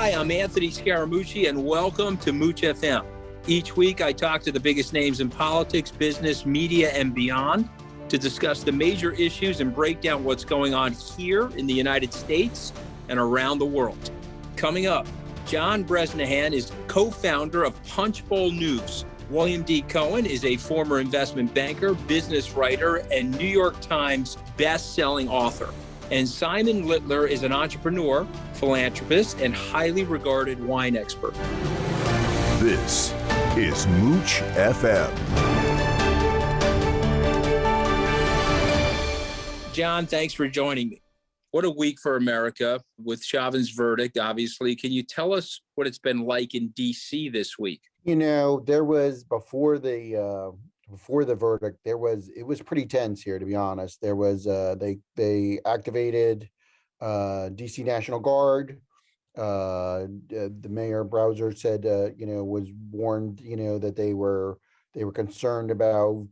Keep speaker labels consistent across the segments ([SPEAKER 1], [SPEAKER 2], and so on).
[SPEAKER 1] Hi, I'm Anthony Scaramucci, and welcome to Mooch FM. Each week, I talk to the biggest names in politics, business, media, and beyond to discuss the major issues and break down what's going on here in the United States and around the world. Coming up, John Bresnahan is co-founder of Punchbowl News. William D. Cohen is a former investment banker, business writer, and New York Times best-selling author. And Simon Littler is an entrepreneur, philanthropist, and highly regarded wine expert.
[SPEAKER 2] This is Mooch FM.
[SPEAKER 1] John, thanks for joining me. What a week for America with Chauvin's verdict, obviously. Can you tell us what it's been like in D.C. this week?
[SPEAKER 3] You know, there was before the verdict, it was pretty tense here, to be honest. There was they activated DC National Guard. The mayor Browser said was warned that they were concerned about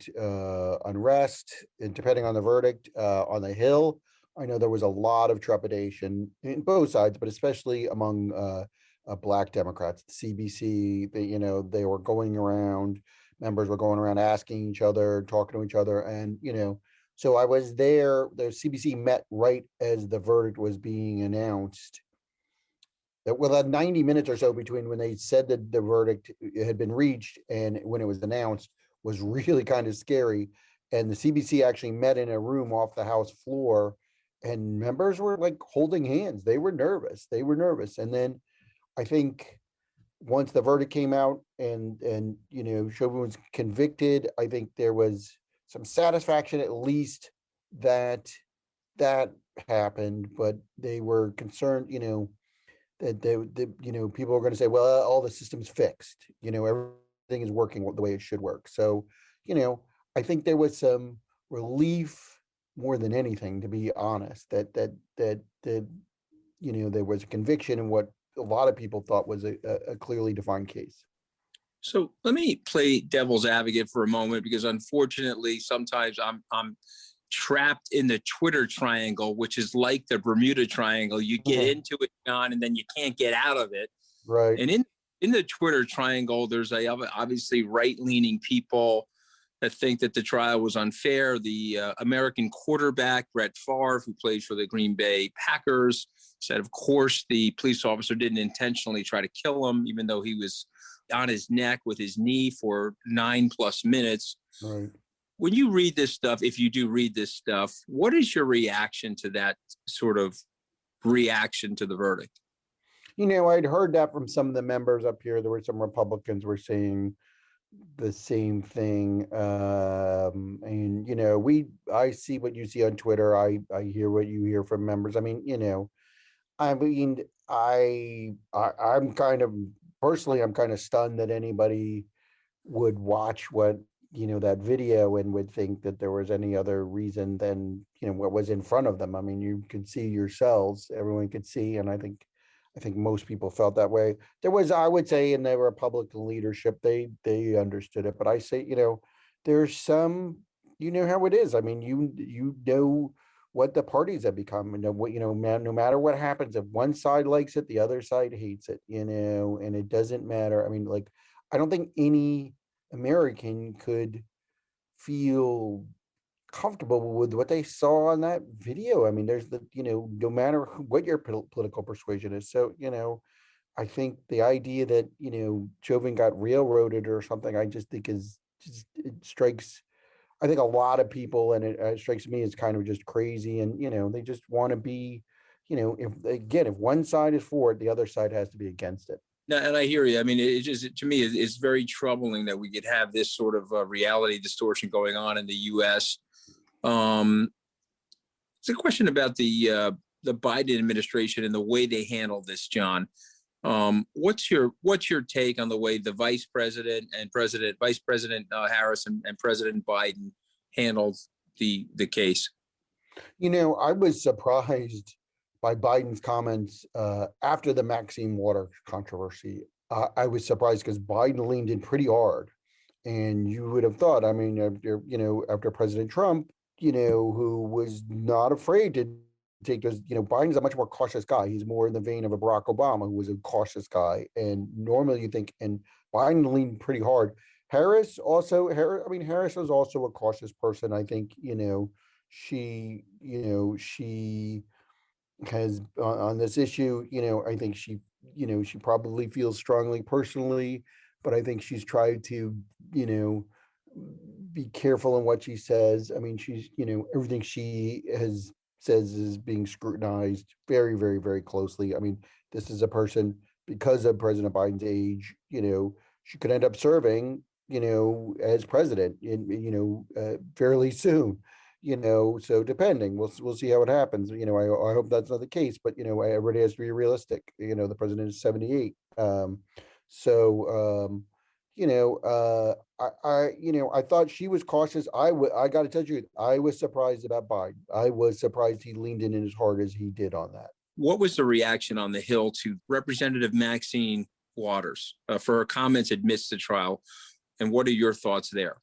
[SPEAKER 3] unrest, and depending on the verdict on the Hill. I know there was a lot of trepidation in both sides, but especially among Black Democrats. The CBC, they were going around. Members were going around asking each other, talking to each other. And, so I was there. The CBC met right as the verdict was being announced. Well, 90 minutes or so between when they said that the verdict had been reached and when it was announced was really kind of scary. And the CBC actually met in a room off the House floor, and members were like holding hands. They were nervous. And then I think once the verdict came out and Chauvin was convicted, I think there was some satisfaction, at least that happened. But they were concerned, that people are going to say, well, all the system's fixed, everything is working the way it should work. So, I think there was some relief more than anything, to be honest, that there was a conviction in what a lot of people thought was a clearly defined case.
[SPEAKER 1] So let me play devil's advocate for a moment, because unfortunately, sometimes I'm trapped in the Twitter triangle, which is like the Bermuda Triangle. You get into it, John, and then you can't get out of it.
[SPEAKER 3] Right.
[SPEAKER 1] And in the Twitter triangle, there's obviously right-leaning people that think that the trial was unfair. The American quarterback, Brett Favre, who plays for the Green Bay Packers, said, of course, the police officer didn't intentionally try to kill him, even though he was on his neck with his knee for 9+ minutes.
[SPEAKER 3] Right.
[SPEAKER 1] When you read this stuff, if you do read this stuff, what is your reaction to that sort of reaction to the verdict?
[SPEAKER 3] I'd heard that from some of the members up here. There were some Republicans were saying the same thing. I see what you see on Twitter. I hear what you hear from members. I'm kind of personally, I'm kind of stunned that anybody would watch that video and would think that there was any other reason than, what was in front of them. I mean, you could see yourselves, everyone could see. And I think most people felt that way. There was, I would say, in the Republican leadership, they understood it. But I say, there's some, how it is. I mean, you know what the parties have become, and no matter what happens, if one side likes it, the other side hates it, and it doesn't matter. I mean, I don't think any American could feel comfortable with what they saw on that video. I mean, there's no matter what your political persuasion is. So, I think the idea that, Chauvin got railroaded or something, I just think it strikes, I think a lot of people, and it strikes me as kind of just crazy. And, they just want to be, if one side is for it, the other side has to be against it.
[SPEAKER 1] No, and I hear you. I mean, to me, it's very troubling that we could have this sort of reality distortion going on in the U.S. It's a question about the Biden administration and the way they handled this, John. What's your take on the way the Vice President Harris and President Biden handled the case?
[SPEAKER 3] I was surprised by Biden's comments after the Maxine Waters controversy. I was surprised because Biden leaned in pretty hard, and you would have thought, I mean, after President Trump, who was not afraid to take those, Biden's a much more cautious guy. He's more in the vein of a Barack Obama, who was a cautious guy. And normally you think, and Biden leaned pretty hard. Harris was also a cautious person. I think, she has on this issue, I think she probably feels strongly personally, but I think she's tried to, be careful in what she says. I mean, she's, everything she says is being scrutinized very, very, very closely. I mean, this is a person, because of President Biden's age, she could end up serving, as president fairly soon. So depending, we'll see how it happens. I hope that's not the case, but everybody has to be realistic. The president is 78. I thought she was cautious. I got to tell you, I was surprised about Biden. I was surprised he leaned in as hard as he did on that.
[SPEAKER 1] What was the reaction on the Hill to Representative Maxine Waters for her comments amidst the trial? And what are your thoughts there?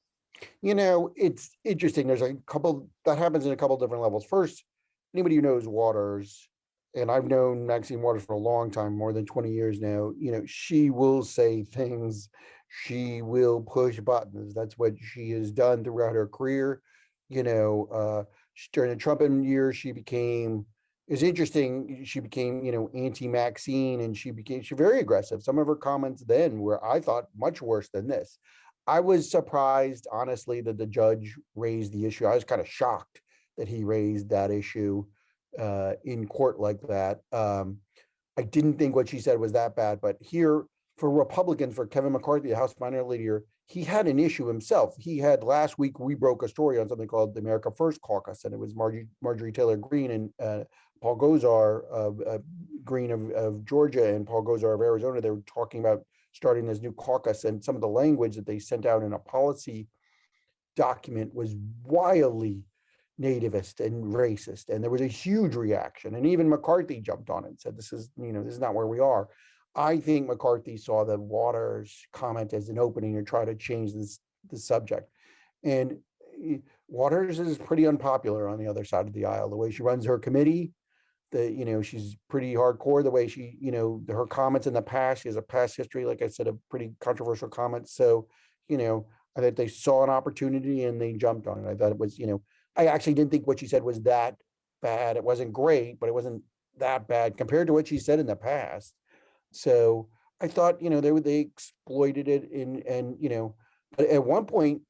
[SPEAKER 3] It's interesting. There's a couple that happens in a couple different levels. First, anybody who knows Waters, and I've known Maxine Waters for a long time, more than 20 years now, she will say things, she will push buttons. That's what she has done throughout her career. During the Trump years, it's interesting, she became, anti-Maxine, and she's very aggressive. Some of her comments then were, I thought, much worse than this. I was surprised, honestly, that the judge raised the issue. I was kind of shocked that he raised that issue in court like that. I didn't think what she said was that bad, but here, for Republicans, for Kevin McCarthy, the House Minority Leader, he had an issue himself. He had, last week, we broke a story on something called the America First Caucus, and it was Marjorie Taylor Greene and Paul Gosar Greene of Georgia and Paul Gosar of Arizona. They were talking about starting this new caucus, and some of the language that they sent out in a policy document was wildly nativist and racist, and there was a huge reaction. And even McCarthy jumped on it and said, "This is not where we are." I think McCarthy saw the Waters comment as an opening to try to change the subject. And Waters is pretty unpopular on the other side of the aisle. The way she runs her committee, she's pretty hardcore. The way she, her comments in the past, she has a past history, like I said, of pretty controversial comments. So, I think they saw an opportunity and they jumped on it. I thought it was, I actually didn't think what she said was that bad. It wasn't great, but it wasn't that bad compared to what she said in the past. So I thought, they exploited it but at one point,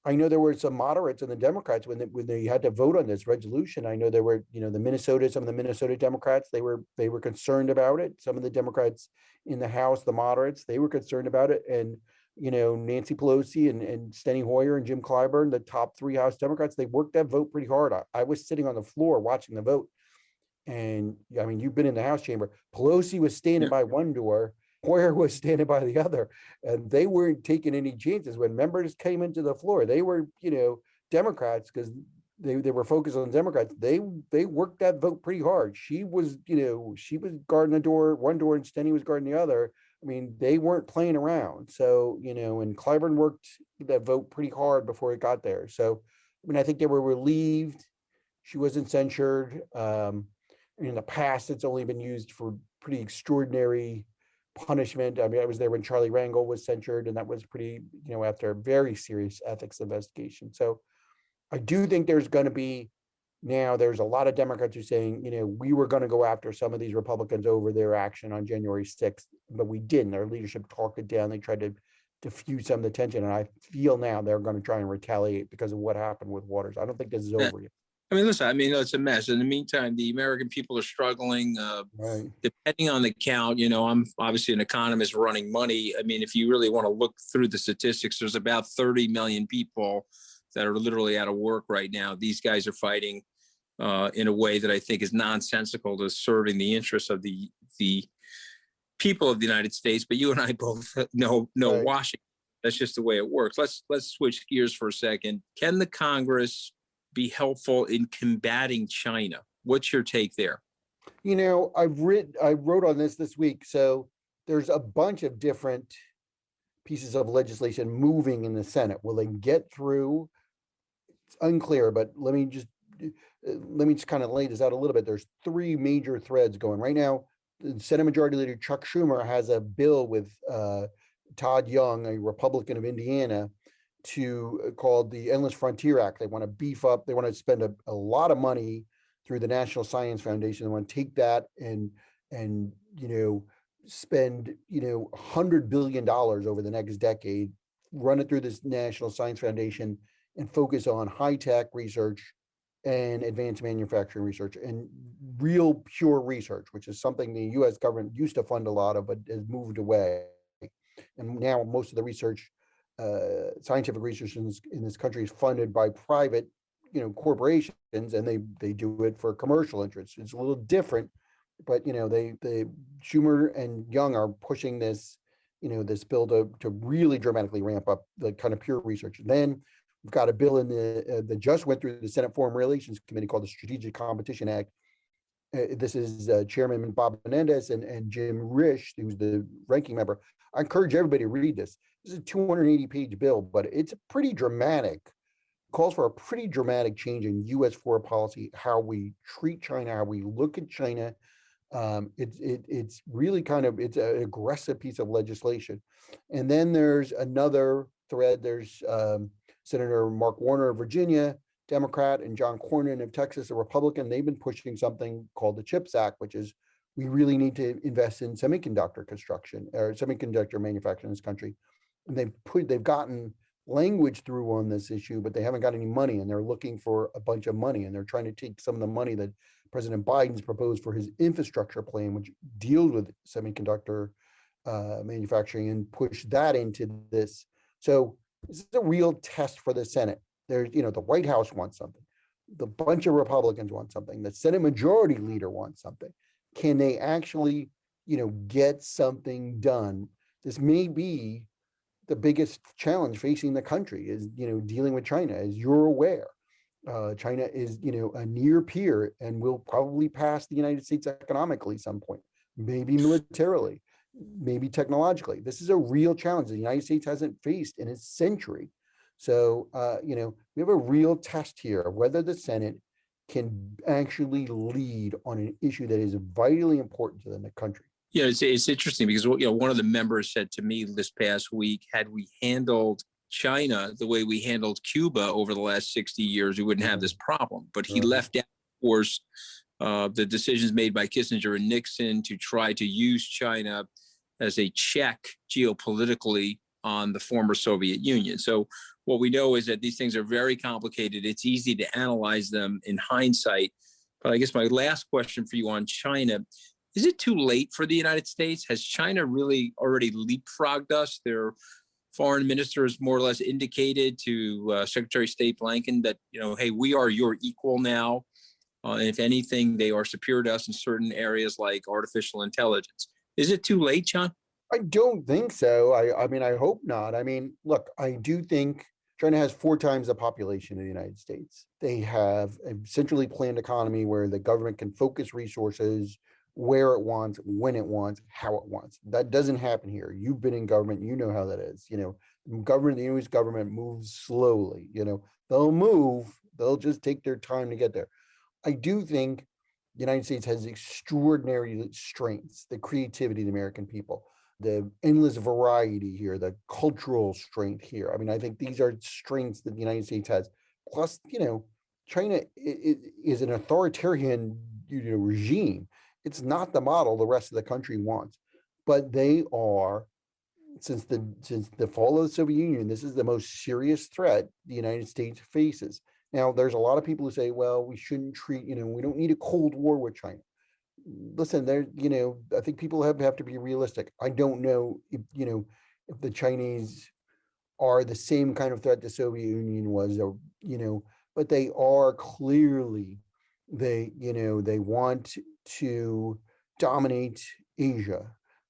[SPEAKER 3] I know there were some moderates and the Democrats when they had to vote on this resolution. I know there were, some of the Minnesota Democrats, they were concerned about it. Some of the Democrats in the House, the moderates, they were concerned about it. And, Nancy Pelosi and Steny Hoyer and Jim Clyburn, the top three House Democrats, they worked that vote pretty hard. I was sitting on the floor watching the vote. And I mean, you've been in the House chamber. Pelosi was standing by one door, Hoyer was standing by the other, and they weren't taking any chances. When members came into the floor, they were, Democrats, because they were focused on Democrats. They worked that vote pretty hard. She was guarding the door, one door, and Steny was guarding the other. I mean, they weren't playing around. So, and Clyburn worked that vote pretty hard before it got there. So, I mean, I think they were relieved she wasn't censured. In the past, it's only been used for pretty extraordinary punishment. I mean, I was there when Charlie Rangel was censured, and that was pretty, after a very serious ethics investigation. So I do think there's going to be, now there's a lot of Democrats who are saying, we were going to go after some of these Republicans over their action on January 6th, but we didn't. Their leadership talked it down. They tried to diffuse some of the tension. And I feel now they're going to try and retaliate because of what happened with Waters. I don't think this is over yet.
[SPEAKER 1] I mean, listen, it's a mess. In the meantime, the American people are struggling.
[SPEAKER 3] Right.
[SPEAKER 1] Depending on the count, I'm obviously an economist running money. I mean, if you really want to look through the statistics, there's about 30 million people that are literally out of work right now. These guys are fighting in a way that I think is nonsensical to serving the interests of the people of the United States. But you and I both know
[SPEAKER 3] Right.
[SPEAKER 1] Washington. That's just the way it works. Let's switch gears for a second. Can the Congress be helpful in combating China? What's your take there?
[SPEAKER 3] I wrote on this week. So there's a bunch of different pieces of legislation moving in the Senate. Will they get through? It's unclear, but let me just let me just kind of lay this out a little bit. There's three major threads going right now. The Senate Majority Leader Chuck Schumer has a bill with Todd Young, a Republican of Indiana, called the Endless Frontier Act. They want to beef up. They want to spend a lot of money through the National Science Foundation. They want to take that and spend $100 billion over the next decade, run it through this National Science Foundation, and focus on high tech research and advanced manufacturing research and real pure research, which is something the U.S. government used to fund a lot of, but has moved away. And now most of the research, scientific research in this country is funded by private, corporations, and they do it for commercial interests. It's a little different, but they Schumer and Young are pushing this, this bill to really dramatically ramp up the kind of pure research. And then we've got a bill in that just went through the Senate Foreign Relations Committee called the Strategic Competition Act. This is Chairman Bob Menendez and Jim Risch, who's the ranking member. I encourage everybody to read this. This is a 280-page bill, but it's pretty dramatic. Calls for a pretty dramatic change in U.S. foreign policy, how we treat China, how we look at China. It's really it's an aggressive piece of legislation. And then there's another thread. There's Senator Mark Warner of Virginia, Democrat, and John Cornyn of Texas, a Republican. They've been pushing something called the CHIPS Act, which is we really need to invest in semiconductor construction or semiconductor manufacturing in this country. And they've gotten language through on this issue, but they haven't got any money, and they're looking for a bunch of money, and they're trying to take some of the money that President Biden's proposed for his infrastructure plan, which deals with semiconductor manufacturing, and push that into this. So this is a real test for the Senate. There's, the White House wants something. The bunch of Republicans want something. The Senate Majority Leader wants something. Can they actually, get something done? This may be the biggest challenge facing the country is, dealing with China. As you're aware, China is, a near peer and will probably pass the United States economically some point, maybe militarily, maybe technologically. This is a real challenge the United States hasn't faced in a century. So, we have a real test here of whether the Senate can actually lead on an issue that is vitally important to the country.
[SPEAKER 1] Yeah, it's interesting because one of the members said to me this past week, had we handled China the way we handled Cuba over the last 60 years, we wouldn't have this problem. But he left out, of course, the decisions made by Kissinger and Nixon to try to use China as a check geopolitically on the former Soviet Union. So what we know is that these things are very complicated. It's easy to analyze them in hindsight. But I guess my last question for you on China, is it too late for the United States? Has China really already leapfrogged us? Their foreign minister has more or less indicated to Secretary of State Blinken that, hey, we are your equal now. And if anything, they are superior to us in certain areas like artificial intelligence. Is it too late, John?
[SPEAKER 3] I don't think so. I mean, I hope not. I mean, look, I do think China has 4 times the population of the United States. They have a centrally planned economy where the government can focus resources where it wants, when it wants, how it wants. That doesn't happen here. You've been in government, you know how that is. The U.S. government moves slowly. They'll move, they'll just take their time to get there. I do think the United States has extraordinary strengths, the creativity of the American people, the endless variety here, the cultural strength here. I mean, I think these are strengths that the United States has. Plus, China is an authoritarian, regime. It's not the model the rest of the country wants, but they are, since the fall of the Soviet Union, this is the most serious threat the United States faces. Now, there's a lot of people who say, well, we shouldn't treat, we don't need a Cold War with China. Listen, I think people have to be realistic. I don't know if the Chinese are the same kind of threat the Soviet Union was, or, but they are clearly, they want to dominate Asia,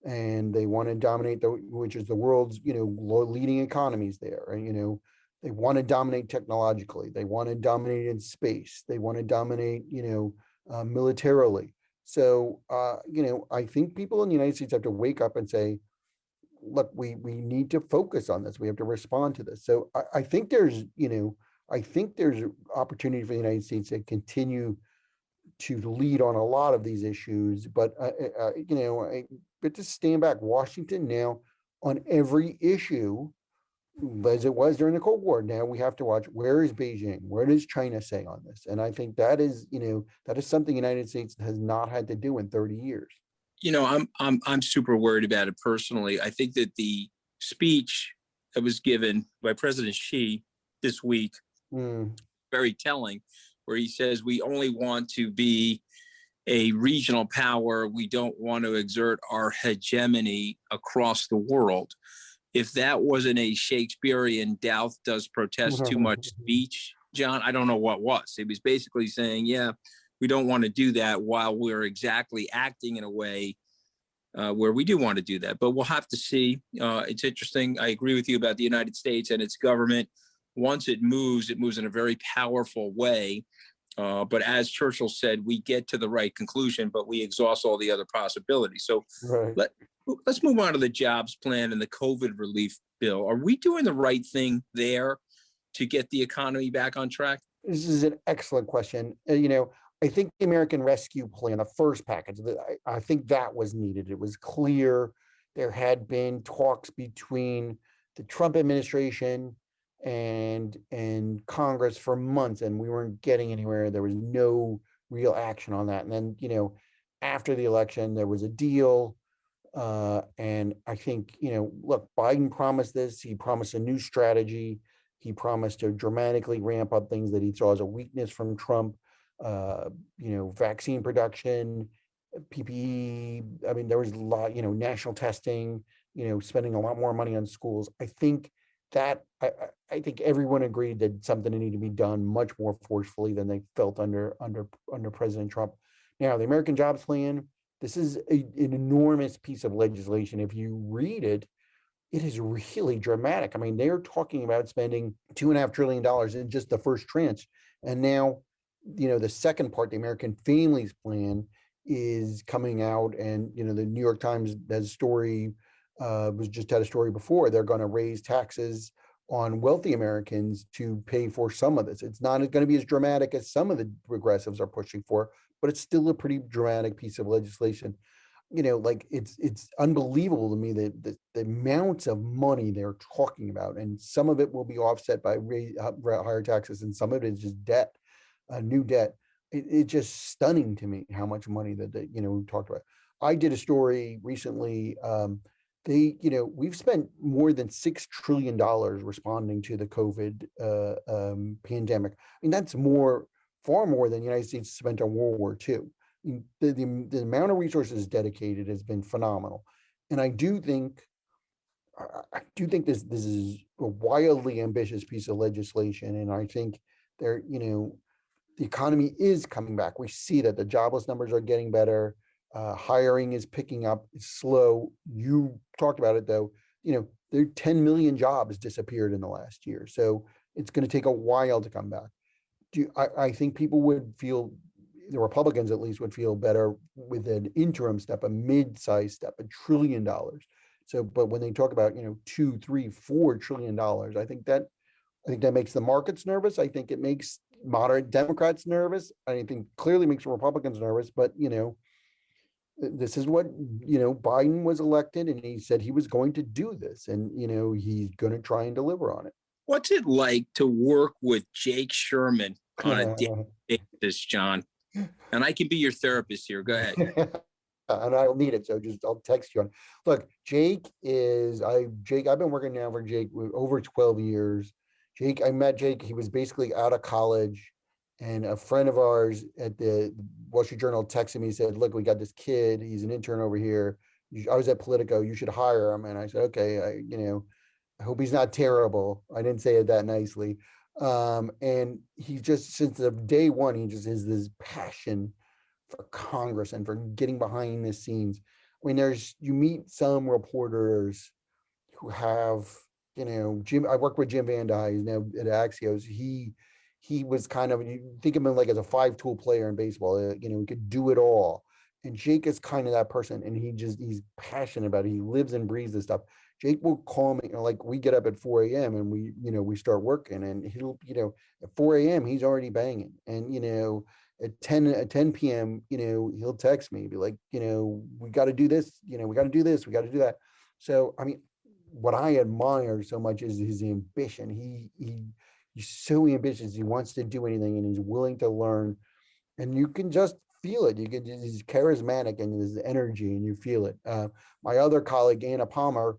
[SPEAKER 3] and they want to dominate which is the world's, leading economies there. And, they want to dominate technologically. They want to dominate in space. They want to dominate, militarily. So, I think people in the United States have to wake up and say, look, we need to focus on this. We have to respond to this. So I think there's, I think there's an opportunity for the United States to continue to lead on a lot of these issues, but but to stand back. Washington now on every issue, as it was during the Cold War. Now we have to watch, where is Beijing? Where does China say on this? And I think that is, that is something the United States has not had to do in 30 years.
[SPEAKER 1] I'm super worried about it personally. I think that the speech that was given by President Xi this week, very telling, where he says we only want to be a regional power. We don't want to exert our hegemony across the world. If that wasn't a Shakespearean "Doubt does protest too much" speech, John, I don't know what was. It was basically saying, yeah, we don't want to do that, while we're exactly acting in a way where we do want to do that. But we'll have to see. It's interesting. I agree with you about the United States and its government. Once it moves in a very powerful way. But as Churchill said, we get to the right conclusion, but we exhaust all the other possibilities. So
[SPEAKER 3] Right.
[SPEAKER 1] let's move on to the jobs plan and the COVID relief bill. Are we doing the right thing there to get the economy back on track?
[SPEAKER 3] This is an excellent question. I think the American Rescue Plan, the first package, I think that was needed. It was clear there had been talks between the Trump administration and Congress for months, and we weren't getting anywhere. There was no real action on that. And then, after the election, there was a deal. And I think, look, Biden promised this. He promised a new strategy. He promised to dramatically ramp up things that he saw as a weakness from Trump. Vaccine production, PPE. I mean, there was a lot, national testing, spending a lot more money on schools. I think everyone agreed that something needed to be done much more forcefully than they felt under President Trump. Now, the American Jobs Plan, this is an enormous piece of legislation. If you read it, it is really dramatic. I mean, they're talking about spending $2.5 trillion in just the first tranche. And now, the second part, the American Families Plan, is coming out. And, the New York Times has a story, was just had a story before. They're going to raise taxes on wealthy Americans to pay for some of this. It's not going to be as dramatic as some of the progressives are pushing for, but it's still a pretty dramatic piece of legislation. It's unbelievable to me that the amounts of money they're talking about, and some of it will be offset by higher taxes, and some of it is just debt, new debt. It's just stunning to me how much money that we talked about. I did a story recently. We've spent more than $6 trillion responding to the COVID pandemic. I mean, that's far more than the United States spent on World War II. The amount of resources dedicated has been phenomenal. And I do think this is a wildly ambitious piece of legislation. And I think the economy is coming back. We see that the jobless numbers are getting better. Hiring is picking up. It's slow. You talked about it, though. There 10 million jobs disappeared in the last year. So it's going to take a while to come back. I think people would feel, the Republicans at least would feel better with an interim step, a mid-sized step, $1 trillion. So, but when they talk about, $2, $3, $4 trillion, I think that makes the markets nervous. I think it makes moderate Democrats nervous. I think clearly makes Republicans nervous, but, this is what, Biden was elected, and he said he was going to do this, and, he's going to try and deliver on it.
[SPEAKER 1] What's it like to work with Jake Sherman on a daily basis, John? And I can be your therapist here. Go ahead.
[SPEAKER 3] And I'll need it, so I'll text you on. Look, Jake, I've been working now for Jake over 12 years. I met Jake. He was basically out of college, and a friend of ours at the Wall Street Journal texted me, said, "Look, we got this kid. He's an intern over here. I was at Politico. You should hire him." And I said, "Okay, I hope he's not terrible." I didn't say it that nicely. And he just, since the day one, he just has this passion for Congress and for getting behind the scenes. I mean, you meet some reporters who have, Jim. I worked with Jim Van Dyke, he's now at Axios. He was kind of, you think of him like as a 5-tool player in baseball. He could do it all. And Jake is kind of that person, and he's passionate about it. He lives and breathes this stuff. Jake will call me, like we get up at 4 a.m. and we start working, and he'll, at 4 a.m. he's already banging. And, at 10 p.m., he'll text me, be like, we got to do this, we got to do this, we got to do that. So, I mean, what I admire so much is his ambition. He's so ambitious. He wants to do anything, and he's willing to learn. And you can just feel it. He's charismatic, and his energy, and you feel it. My other colleague, Anna Palmer,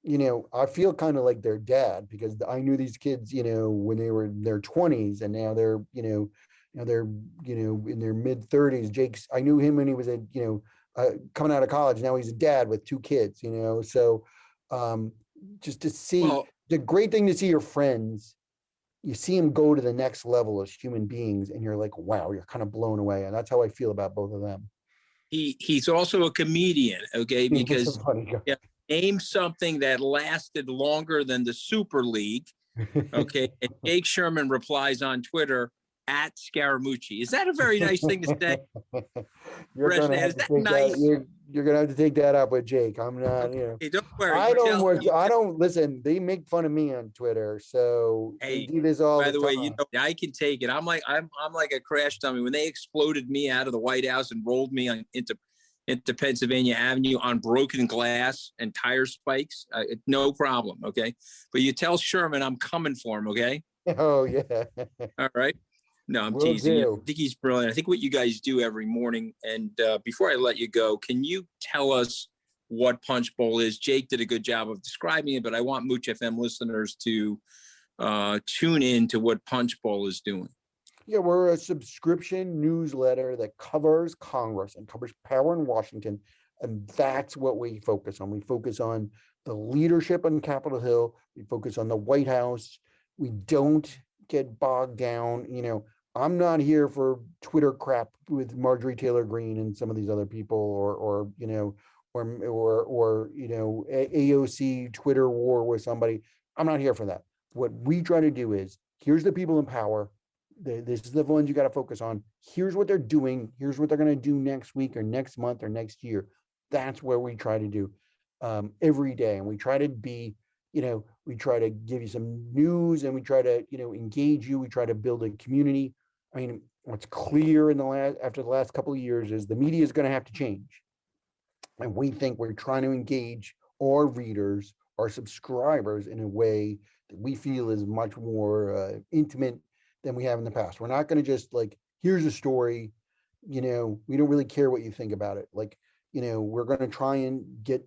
[SPEAKER 3] I feel kind of like their dad, because I knew these kids, when they were in their 20s, and now they're, they're, in their mid 30s. I knew him when he was coming out of college. Now he's a dad with 2 kids, so just to see, the great thing to see your friends, you see them go to the next level as human beings, and you're like, wow, you're kind of blown away. And that's how I feel about both of them.
[SPEAKER 1] He's also a comedian, okay? Because
[SPEAKER 3] Yeah,
[SPEAKER 1] name something that lasted longer than the Super League, okay? And Jake Sherman replies on Twitter, @Scaramucci. Is that a very nice thing to say?
[SPEAKER 3] You're gonna have to take that up with Jake. I'm not,
[SPEAKER 1] Hey, don't worry.
[SPEAKER 3] I don't listen. They make fun of me on Twitter, so they do this all
[SPEAKER 1] by
[SPEAKER 3] the
[SPEAKER 1] the way,
[SPEAKER 3] time.
[SPEAKER 1] I can take it. I'm like a crash dummy. When they exploded me out of the White House and rolled me into Pennsylvania Avenue on broken glass and tire spikes, no problem. Okay, but you tell Sherman I'm coming for him. Okay.
[SPEAKER 3] Oh yeah.
[SPEAKER 1] All right. No, I'm
[SPEAKER 3] Will
[SPEAKER 1] teasing you.
[SPEAKER 3] do.
[SPEAKER 1] I think he's brilliant. I think what you guys do every morning. And before I let you go, can you tell us what Punch Bowl is? Jake did a good job of describing it, but I want Mooch FM listeners to tune in to what Punch Bowl is doing.
[SPEAKER 3] Yeah, we're a subscription newsletter that covers Congress and covers power in Washington. And that's what we focus on. We focus on the leadership on Capitol Hill. We focus on the White House. We don't get bogged down. I'm not here for Twitter crap with Marjorie Taylor Greene and some of these other people, or AOC Twitter war with somebody. I'm not here for that. What we try to do is, here's the people in power. This is the ones you got to focus on. Here's what they're doing. Here's what they're going to do next week or next month or next year. That's where we try to do every day. And we try to be, we try to give you some news, and we try to, engage you. We try to build a community. I mean, what's clear after the last couple of years is the media is going to have to change. And we think we're trying to engage our readers, our subscribers, in a way that we feel is much more intimate than we have in the past. We're not going to just here's a story, we don't really care what you think about it. We're going to try and get,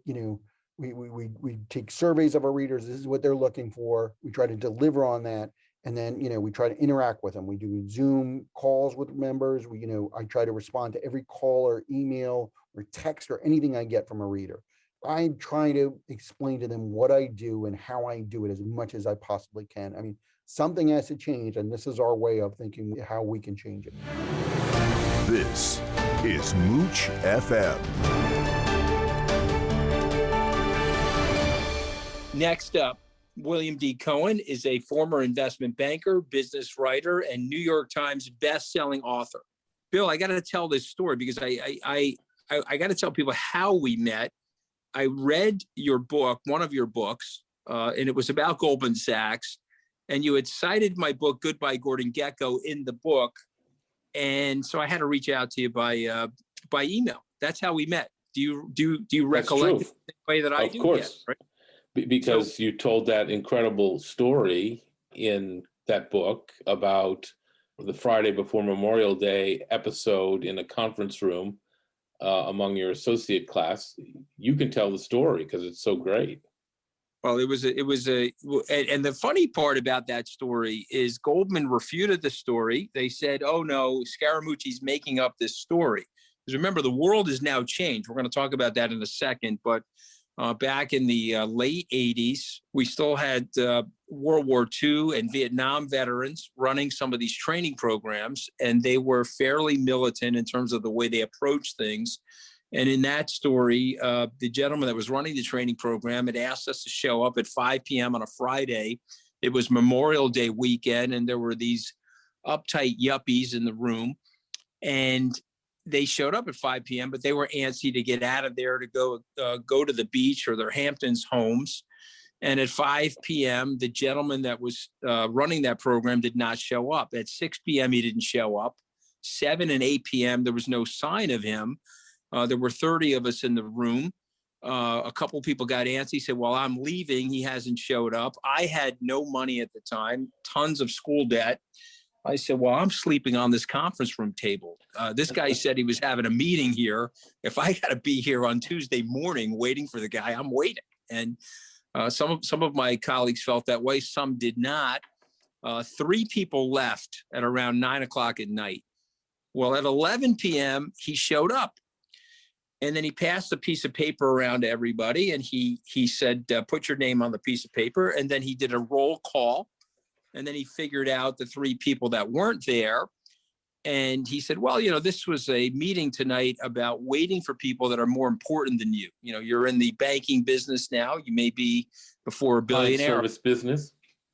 [SPEAKER 3] we take surveys of our readers. This is what they're looking for. We try to deliver on that. And then, we try to interact with them. We do Zoom calls with members. I try to respond to every call or email or text or anything I get from a reader. I try to explain to them what I do and how I do it as much as I possibly can. I mean, something has to change, and this is our way of thinking how we can change it.
[SPEAKER 2] This is Mooch FM.
[SPEAKER 1] Next up, William D. Cohen is a former investment banker, business writer, and New York Times best-selling author. Bill, I got to tell this story because I got to tell people how we met. I read your book, one of your books, and it was about Goldman Sachs. And you had cited my book, Goodbye Gordon Gekko, in the book. And so I had to reach out to you by email. That's how we met. Do you recollect it the way that I do?
[SPEAKER 4] Of course.
[SPEAKER 1] Yes, right?
[SPEAKER 4] Because you told that incredible story in that book about the Friday before Memorial Day episode in a conference room among your associate class. You can tell the story because it's so great.
[SPEAKER 1] Well, and the funny part about that story is Goldman refuted the story. They said, oh no, Scaramucci's making up this story. Because remember, the world has now changed. We're going to talk about that in a second, but back in the late 80s, we still had World War II and Vietnam veterans running some of these training programs, and they were fairly militant in terms of the way they approached things. And in that story, the gentleman that was running the training program had asked us to show up at 5 p.m. on a Friday. It was Memorial Day weekend, and there were these uptight yuppies in the room. And they showed up at 5 p.m., but they were antsy to get out of there to go to the beach or their Hamptons homes. And at 5 p.m., the gentleman that was running that program did not show up. At 6 p.m., he didn't show up. 7 and 8 p.m., there was no sign of him. There were 30 of us in the room. A couple people got antsy, said, well, I'm leaving. He hasn't showed up. I had no money at the time, tons of school debt. I said, well, I'm sleeping on this conference room table. This guy said he was having a meeting here. If I got to be here on Tuesday morning waiting for the guy, I'm waiting. And some of my colleagues felt that way. Some did not. 3 people left at around 9 o'clock at night. Well, at 11 p.m., he showed up. And then he passed a piece of paper around to everybody. And he said, put your name on the piece of paper. And then he did a roll call. And then he figured out the 3 people that weren't there. And he said, well, this was a meeting tonight about waiting for people that are more important than you. You're in the banking business now. You may be before a billionaire.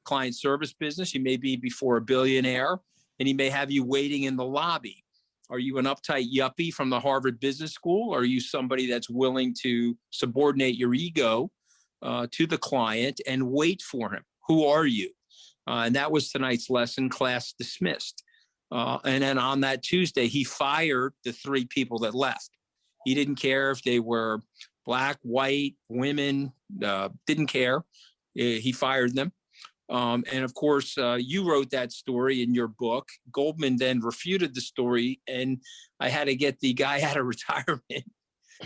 [SPEAKER 1] Client service business. You may be before a billionaire, and he may have you waiting in the lobby. Are you an uptight yuppie from the Harvard Business School? Or are you somebody that's willing to subordinate your ego to the client and wait for him? Who are you? And that was tonight's lesson. Class dismissed. And then on that Tuesday, he fired the 3 people that left. He didn't care if they were black, white, women, didn't care. He fired them. And of course, you wrote that story in your book. Goldman then refuted the story, and I had to get the guy out of retirement,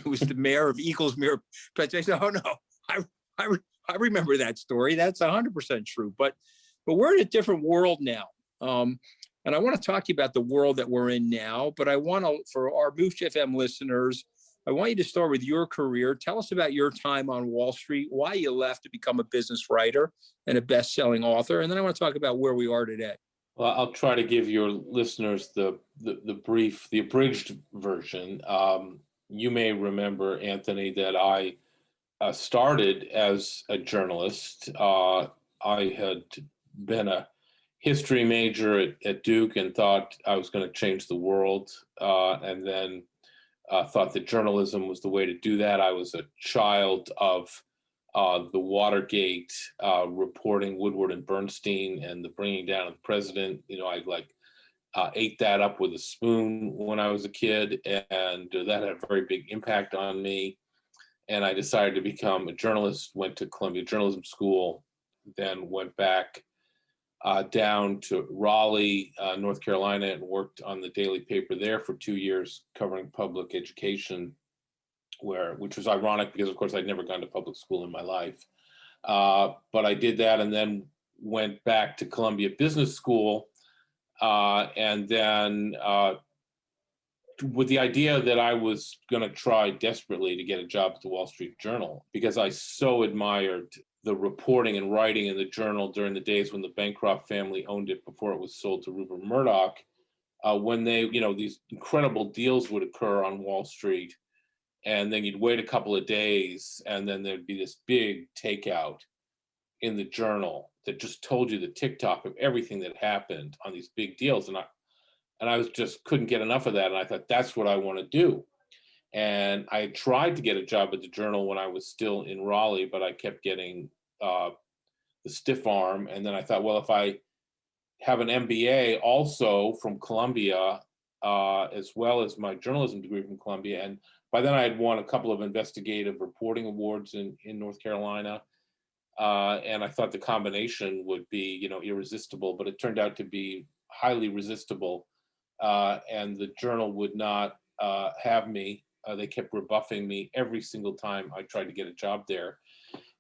[SPEAKER 1] who was the mayor of Eaglesmere. But I said, oh, no, I remember that story. That's 100% true. But we're in a different world now. And I want to talk to you about the world that we're in now. But I want to, for our Mooch FM listeners, I want you to start with your career. Tell us about your time on Wall Street, why you left to become a business writer and a best-selling author. And then I want to talk about where we are today.
[SPEAKER 4] Well, I'll try to give your listeners the abridged version. You may remember, Anthony, that I started as a journalist. I had been a history major at Duke and thought I was going to change the world, and then thought that journalism was the way to do that. I was a child of the Watergate reporting, Woodward and Bernstein, and the bringing down of the president. I ate that up with a spoon when I was a kid, and that had a very big impact on me. And I decided to become a journalist, went to Columbia Journalism School, then went back down to Raleigh, North Carolina, and worked on the daily paper there for 2 years, covering public education, which was ironic because, of course, I'd never gone to public school in my life. But I did that and then went back to Columbia Business School, and then with the idea that I was going to try desperately to get a job at the Wall Street Journal, because I so admired the reporting and writing in the Journal during the days when the Bancroft family owned it before it was sold to Rupert Murdoch, when they, these incredible deals would occur on Wall Street, and then you'd wait a couple of days, and then there'd be this big takeout in the Journal that just told you the tick-tock of everything that happened on these big deals. And I was just couldn't get enough of that. And I thought, that's what I want to do. And I tried to get a job at the Journal when I was still in Raleigh, but I kept getting the stiff arm. And then I thought, well, if I have an MBA also from Columbia, as well as my journalism degree from Columbia, and by then I had won a couple of investigative reporting awards in North Carolina. And I thought the combination would be, irresistible, but it turned out to be highly resistible. And the Journal would not have me. They kept rebuffing me every single time I tried to get a job there.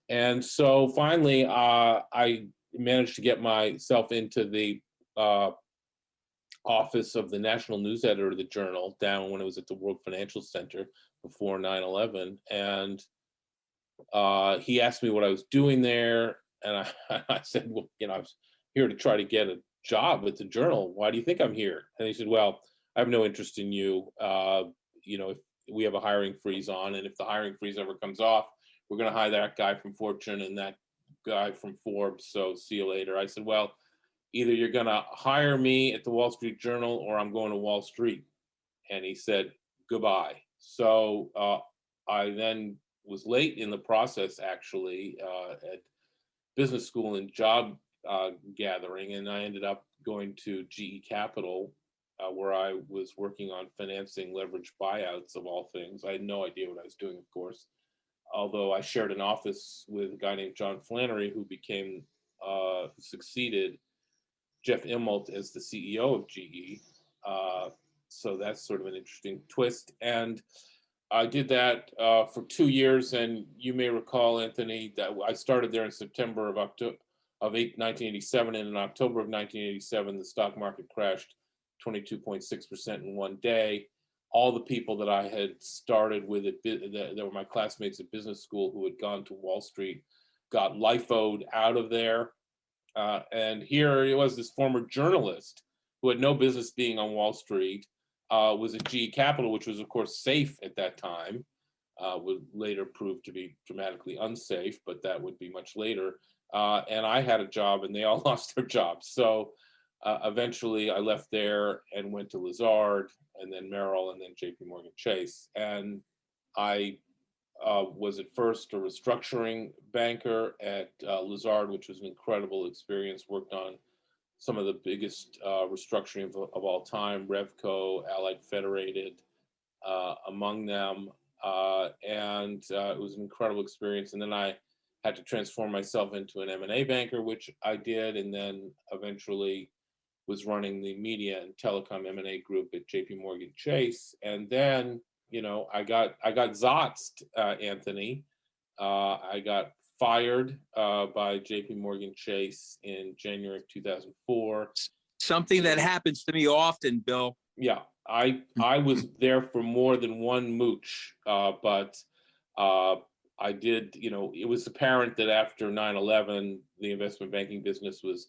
[SPEAKER 4] And so finally, I managed to get myself into the office of the national news editor of the Journal down when it was at the World Financial Center before 9/11. And he asked me what I was doing there. And I said, well, I was here to try to get a job at the Journal. Why do you think I'm here? And he said, well, I have no interest in you. If we have a hiring freeze on, and if the hiring freeze ever comes off, we're going to hire that guy from Fortune and that guy from Forbes. So see you later. I said, well, either you're going to hire me at the Wall Street Journal or I'm going to Wall Street. and he said goodbye. So I then was late in the process, actually, at business school and job gathering, and I ended up going to GE Capital, where I was working on financing leveraged buyouts of all things. I had no idea what I was doing, of course, although I shared an office with a guy named John Flannery, who succeeded Jeff Immelt as the CEO of GE. So that's sort of an interesting twist. And I did that for 2 years. And you may recall, Anthony, that I started there in September of 1987. And in October of 1987, the stock market crashed 22.6% in one day. All the people that I had started with, that were my classmates at business school who had gone to Wall Street, got LIFO'd out of there. And here it was, this former journalist who had no business being on Wall Street, was at GE Capital, which was, of course, safe at that time, would later prove to be dramatically unsafe, but that would be much later. And I had a job and they all lost their jobs. So eventually I left there and went to Lazard, and then Merrill, and then JP Morgan Chase. And I was at first a restructuring banker at Lazard, which was an incredible experience. Worked on some of the biggest restructuring of all time, Revco, Allied Federated, among them. And it was an incredible experience. And then I had to transform myself into an M&A banker, which I did, and then eventually was running the media and telecom M&A group at JP Morgan Chase. And then, I got zotzed, Anthony. I got fired by JP Morgan Chase in January of 2004.
[SPEAKER 1] Something that happens to me often, Bill.
[SPEAKER 4] Yeah, I was there for more than one mooch, but I did, it was apparent that after 9/11, the investment banking business was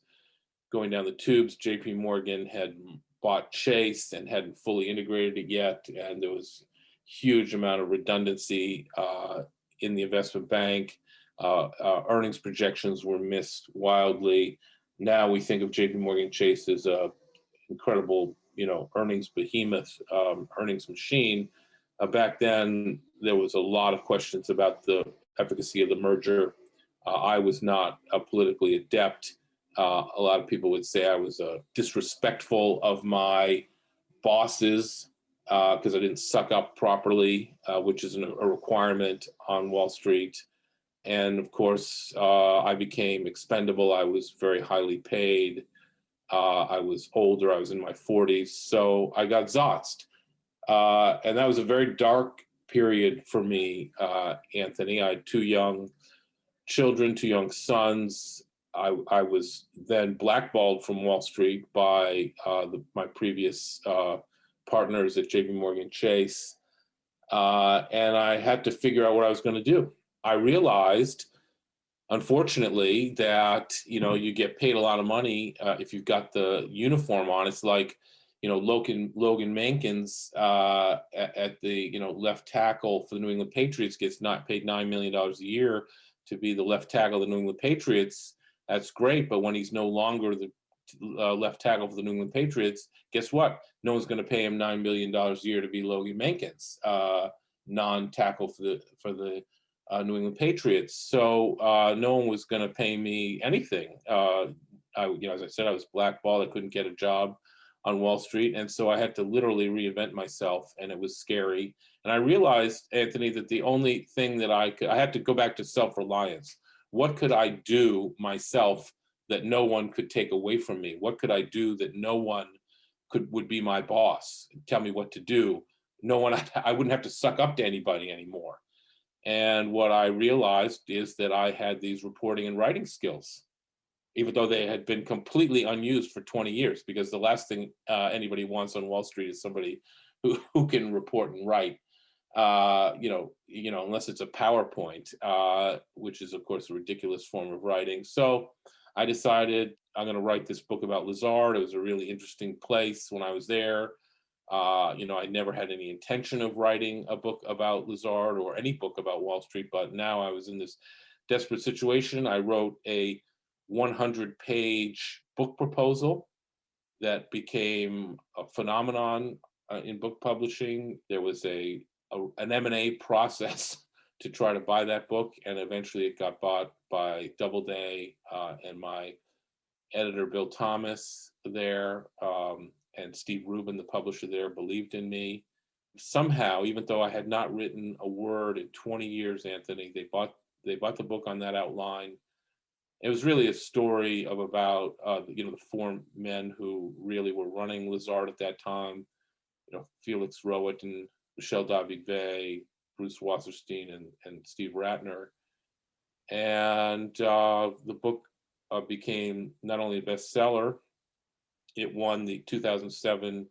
[SPEAKER 4] going down the tubes. JP Morgan had bought Chase and hadn't fully integrated it yet, and there was huge amount of redundancy in the investment bank. Earnings projections were missed wildly. Now we think of JP Morgan Chase as a incredible, earnings behemoth, earnings machine. Back then, there was a lot of questions about the efficacy of the merger. I was not politically adept. A lot of people would say I was disrespectful of my bosses because I didn't suck up properly, which is a requirement on Wall Street. And of course, I became expendable. I was very highly paid. I was older. I was in my 40s. So I got zotzed. And that was a very dark period for me, Anthony. I had 2 young children, 2 young sons. I was then blackballed from Wall Street by my previous partners at JP Morgan Chase. And I had to figure out what I was going to do. I realized, unfortunately, that, you get paid a lot of money if you've got the uniform on. It's like, Logan Mankins at the, left tackle for the New England Patriots gets not paid $9 million a year to be the left tackle of the New England Patriots. That's great, but when he's no longer the left tackle for the New England Patriots, guess what? No one's going to pay him $9 million a year to be Logan Mankins, non-tackle for the New England Patriots. So no one was going to pay me anything. As I said, I was blackballed. I couldn't get a job on Wall Street, and so I had to literally reinvent myself, and it was scary. And I realized, Anthony, that the only thing that I had to go back to self-reliance. What could I do myself that no one could take away from me? What could I do that no one would be my boss, tell me what to do? No one, I wouldn't have to suck up to anybody anymore. And what I realized is that I had these reporting and writing skills, even though they had been completely unused for 20 years, because the last thing anybody wants on Wall Street is somebody who can report and write. Unless it's a PowerPoint, which is, of course, a ridiculous form of writing. So I decided I'm going to write this book about Lazard. It was a really interesting place when I was there. I never had any intention of writing a book about Lazard or any book about Wall Street, but now I was in this desperate situation. I wrote a 100-page book proposal that became a phenomenon in book publishing. There was an M&A process to try to buy that book, and eventually it got bought by Doubleday, and my editor Bill Thomas there, and Steve Rubin, the publisher there, believed in me. Somehow, even though I had not written a word in 20 years, Anthony, they bought the book on that outline. It was really a story of about the four men who really were running Lazard at that time. Felix Rowett and Michel Davigve, Bruce Wasserstein, and Steve Ratner. And the book became not only a bestseller, it won the 2007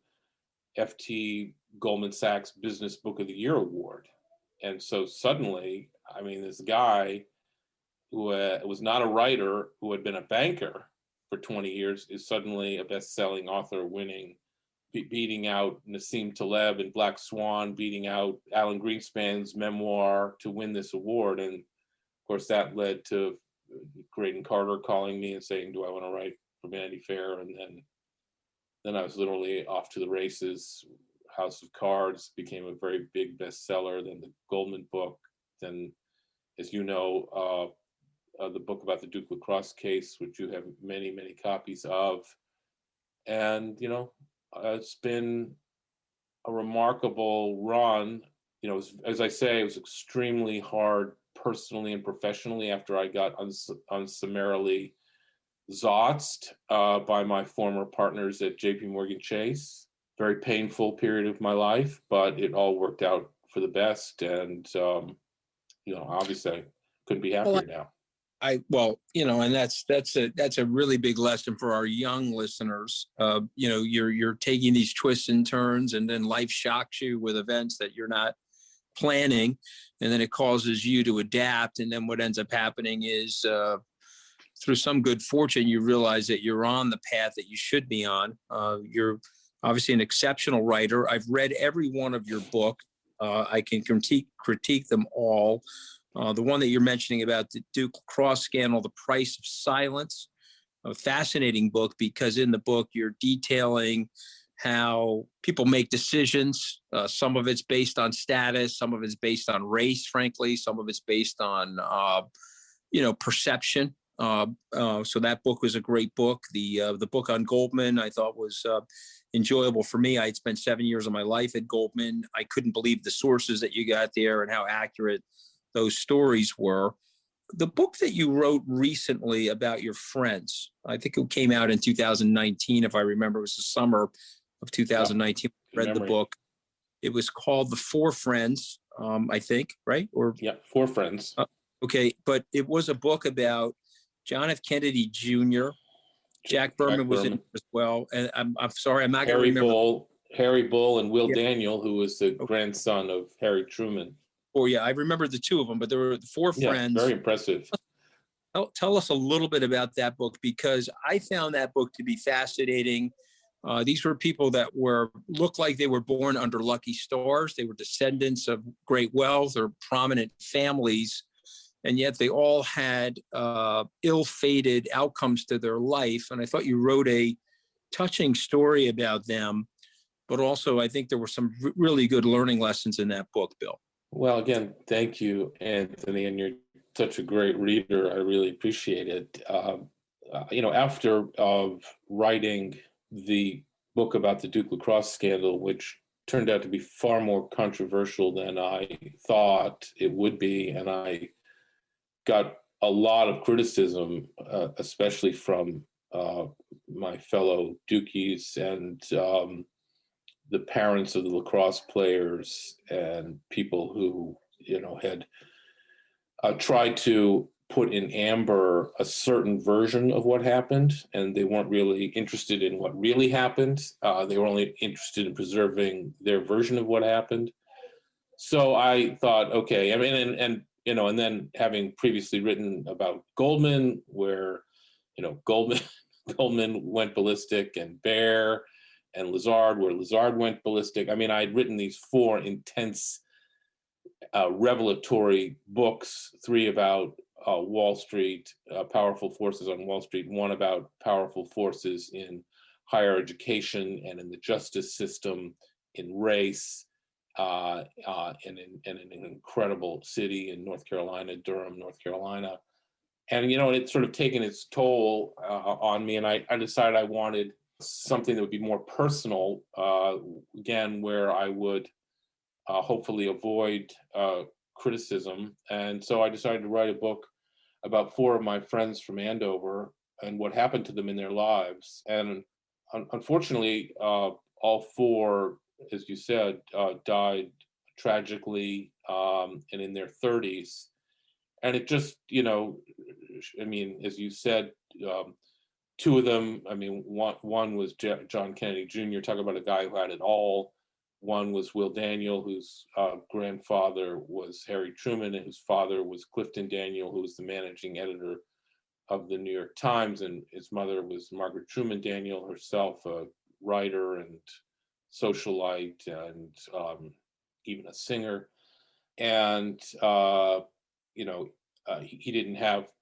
[SPEAKER 4] FT Goldman Sachs Business Book of the Year award. And so suddenly, I mean, this guy who was not a writer, who had been a banker for 20 years, is suddenly a best-selling author, beating out Nassim Taleb in Black Swan, beating out Alan Greenspan's memoir to win this award. And of course, that led to Graydon Carter calling me and saying, do I want to write for Vanity Fair? And then I was literally off to the races. House of Cards became a very big bestseller. Then the Goldman book. Then, as you know, the book about the Duke lacrosse case, which you have many, many copies of. And, it's been a remarkable run. As I say, it was extremely hard personally and professionally after I got unsummarily zotzed by my former partners at JP Morgan Chase. Very painful period of my life, but it all worked out for the best. And, obviously I couldn't be happier now.
[SPEAKER 1] And that's a really big lesson for our young listeners. You're taking these twists and turns, and then life shocks you with events that you're not planning, and then it causes you to adapt. And then what ends up happening is, through some good fortune, you realize that you're on the path that you should be on. You're obviously an exceptional writer. I've read every one of your books. I can critique them all. The one that you're mentioning about the Duke lacrosse scandal, The Price of Silence, a fascinating book, because in the book you're detailing how people make decisions. Some of it's based on status, some of it's based on race, frankly, some of it's based on, perception. So that book was a great book. The book on Goldman I thought was enjoyable for me. I had spent 7 years of my life at Goldman. I couldn't believe the sources that you got there and how accurate those stories were. The book that you wrote recently about your friends, I think it came out in 2019, if I remember, it was the summer of 2019. I read the book. It was called The Four Friends, I think, right?
[SPEAKER 4] Four Friends.
[SPEAKER 1] Okay, but it was a book about John F. Kennedy Jr. Jack Berman was in it as well. And I'm sorry, I'm not going to remember.
[SPEAKER 4] Harry Bull and Will Daniel, who was the grandson of Harry Truman.
[SPEAKER 1] I remember the two of them, but there were the four friends.
[SPEAKER 4] Very impressive.
[SPEAKER 1] Tell us a little bit about that book, because I found that book to be fascinating. These were people that looked like they were born under lucky stars. They were descendants of great wealth or prominent families, and yet they all had ill-fated outcomes to their life. And I thought you wrote a touching story about them, but also I think there were some really good learning lessons in that book, Bill.
[SPEAKER 4] Well, again, thank you, Anthony, and you're such a great reader. I really appreciate it. After writing the book about the Duke lacrosse scandal, which turned out to be far more controversial than I thought it would be, and I got a lot of criticism, especially from my fellow Dukies and the parents of the lacrosse players and people who, had tried to put in amber a certain version of what happened, and they weren't really interested in what really happened. They were only interested in preserving their version of what happened. So I thought, okay, I mean, and then having previously written about Goldman, where, Goldman went ballistic, and Bear and Lazard, where Lazard went ballistic. I mean, I'd written these four intense revelatory books, three about Wall Street, powerful forces on Wall Street, one about powerful forces in higher education and in the justice system in race, in an incredible city in North Carolina, Durham, North Carolina. And, it's sort of taken its toll on me. And I decided I wanted something that would be more personal, again, where I would hopefully avoid criticism. And so I decided to write a book about 4 of my friends from Andover and what happened to them in their lives. And unfortunately, all 4, as you said, died tragically and in their 30s. And it just, as you said, 2 of them, one was John Kennedy Jr., talk about a guy who had it all. One was Will Daniel, whose grandfather was Harry Truman, and whose father was Clifton Daniel, who was the managing editor of the New York Times. And his mother was Margaret Truman Daniel, herself a writer and socialite and even a singer. And, he didn't have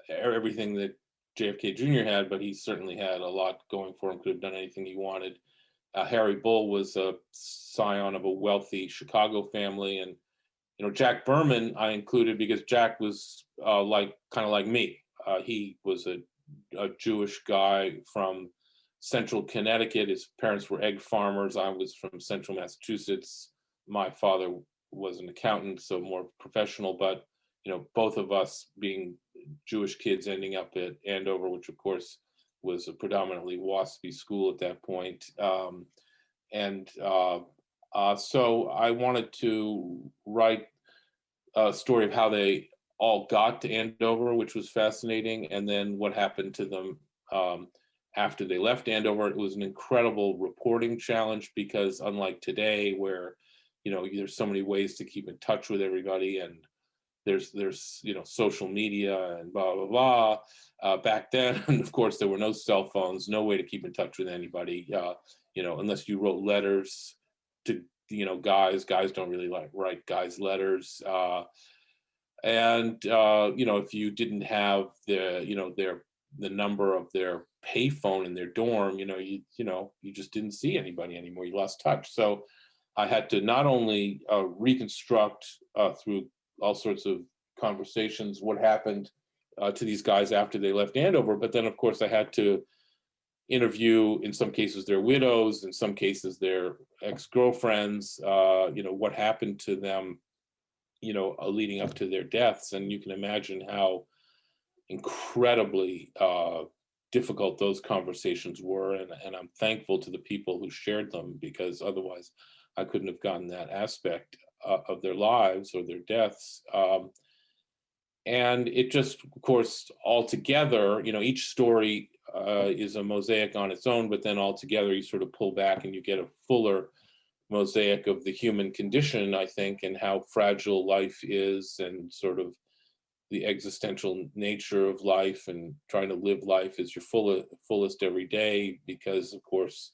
[SPEAKER 4] everything that JFK Jr. had, but he certainly had a lot going for him, could have done anything he wanted. Harry Bull was a scion of a wealthy Chicago family. And, Jack Berman I included because Jack was kind of like me. He was a Jewish guy from central Connecticut. His parents were egg farmers. I was from central Massachusetts. My father was an accountant, so more professional, but both of us being Jewish kids ending up at Andover, which of course was a predominantly WASPy school at that point. So I wanted to write a story of how they all got to Andover, which was fascinating, and then what happened to them after they left Andover. It was an incredible reporting challenge because unlike today, where there's so many ways to keep in touch with everybody, and there's social media and blah blah blah. Back then, of course, there were no cell phones, no way to keep in touch with anybody. Unless you wrote letters to guys. Guys don't really write guys letters. If you didn't have the number of their payphone in their dorm, you just didn't see anybody anymore. You lost touch. So I had to not only reconstruct through all sorts of conversations what happened to these guys after they left Andover, but then of course I had to interview, in some cases, their widows, in some cases their ex-girlfriends, what happened to them, leading up to their deaths. And you can imagine how incredibly difficult those conversations were. And I'm thankful to the people who shared them, because otherwise I couldn't have gotten that aspect of their lives or their deaths. And it just, of course, all together, each story is a mosaic on its own, but then all together you sort of pull back and you get a fuller mosaic of the human condition, I think, and how fragile life is, and sort of the existential nature of life, and trying to live life as your fullest every day, because of course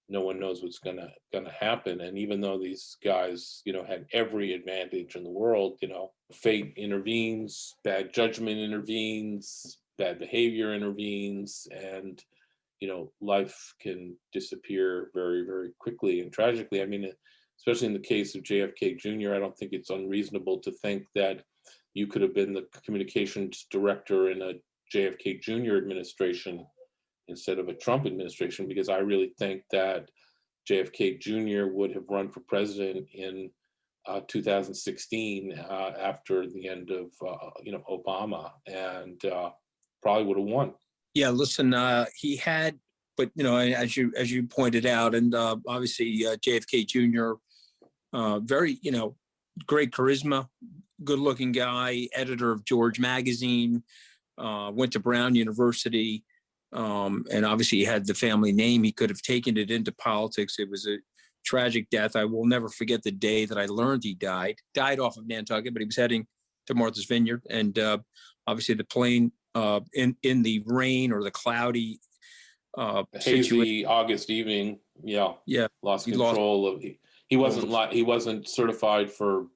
[SPEAKER 4] no one knows what's gonna happen. And even though these guys had every advantage in the world, fate intervenes, bad judgment intervenes, bad behavior intervenes, and life can disappear very, very quickly and tragically. I mean, especially in the case of JFK Jr., I don't think it's unreasonable to think that you could have been the communications director in a JFK Jr. administration instead of a Trump administration, because I really think that JFK Jr. would have run for president in 2016 after the end of Obama, and probably would have won.
[SPEAKER 1] Yeah, listen, he had, but as you pointed out, and obviously JFK Jr. Very great charisma, good-looking guy, editor of George magazine, went to Brown University. And obviously he had the family name. He could have taken it into politics. It was a tragic death. I will never forget the day that I learned he died off of Nantucket, but he was heading to Martha's Vineyard. And obviously the plane in the rain or the cloudy
[SPEAKER 4] hazy August evening. Yeah. Lost control. He wasn't certified for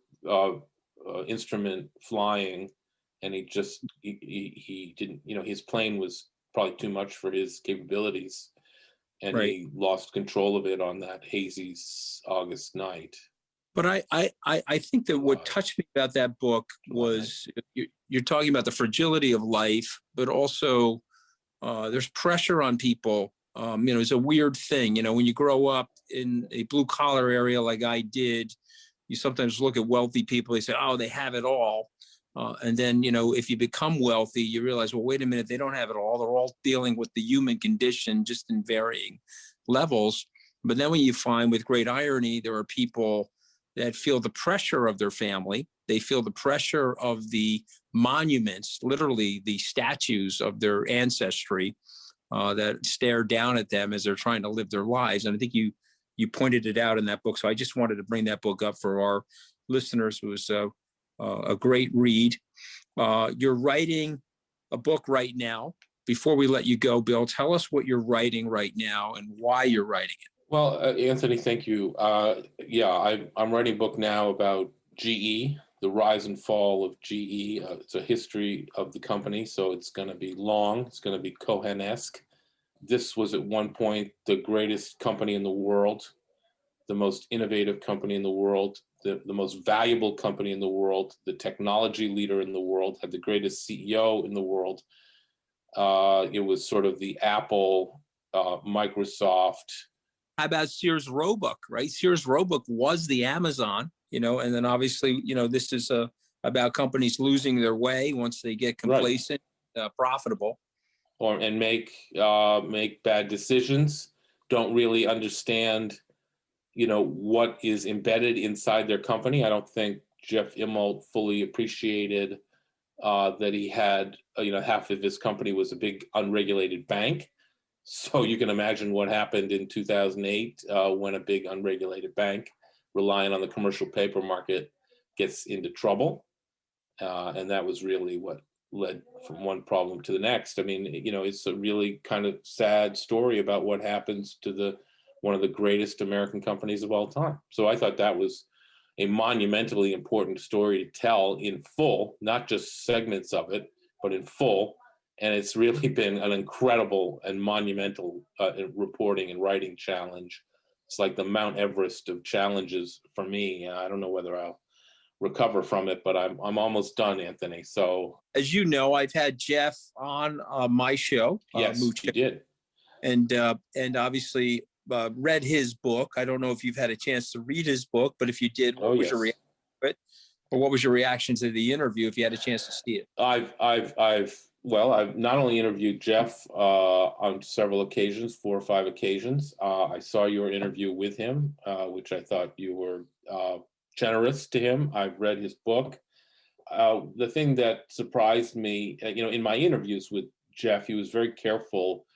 [SPEAKER 4] instrument flying, and he didn't, his plane was probably too much for his capabilities. and
[SPEAKER 1] Right.
[SPEAKER 4] he lost control of it on that hazy August night.
[SPEAKER 1] But I think that what
[SPEAKER 4] July.
[SPEAKER 1] touched me about that book was you're talking about the fragility of life, but also there's pressure on people. It's a weird thing. When you grow up in a blue collar area like I did, you sometimes look at wealthy people, they say, oh, they have it all. And then, if you become wealthy, you realize, well, wait a minute, they don't have it all. They're all dealing with the human condition just in varying levels. But then when you find, with great irony, there are people that feel the pressure of their family. They feel the pressure of the monuments, literally the statues of their ancestry that stare down at them as they're trying to live their lives. And I think you pointed it out in that book. So I just wanted to bring that book up for our listeners. It was a great read. You're writing a book right now. Before we let you go, Bill, tell us what you're writing right now and why you're writing it.
[SPEAKER 4] Well, Anthony, thank you. I'm writing a book now about GE, the rise and fall of GE. It's a history of the company, so it's going to be long. It's going to be Cohen-esque. This was at one point the greatest company in the world, the most innovative company in the world, the most valuable company in the world, the technology leader in the world, had the greatest CEO in the world. It was sort of the Apple, Microsoft.
[SPEAKER 1] How about Sears Roebuck, right? Sears Roebuck was the Amazon, and then obviously, this is about companies losing their way once they get complacent, profitable.
[SPEAKER 4] And make bad decisions, don't really understand, what is embedded inside their company. I don't think Jeff Immelt fully appreciated that he had, half of his company was a big unregulated bank. So you can imagine what happened in 2008 when a big unregulated bank relying on the commercial paper market gets into trouble. And that was really what led from one problem to the next. I mean, it's a really kind of sad story about what happens to one of the greatest American companies of all time. So I thought that was a monumentally important story to tell in full, not just segments of it, but in full. And it's really been an incredible and monumental reporting and writing challenge. It's like the Mount Everest of challenges for me. I don't know whether I'll recover from it, but I'm almost done, Anthony. So,
[SPEAKER 1] as you know, I've had Jeff on my show.
[SPEAKER 4] Yes, you did,
[SPEAKER 1] and obviously read his book. I don't know if you've had a chance to read his book, but if you did, what was your reaction to it, or what was your reaction to the interview if you had a chance to see it?
[SPEAKER 4] I've not only interviewed Jeff on several occasions, 4 or 5 occasions. I saw your interview with him, which I thought you were generous to him. I've read his book. The thing that surprised me, in my interviews with Jeff, he was very careful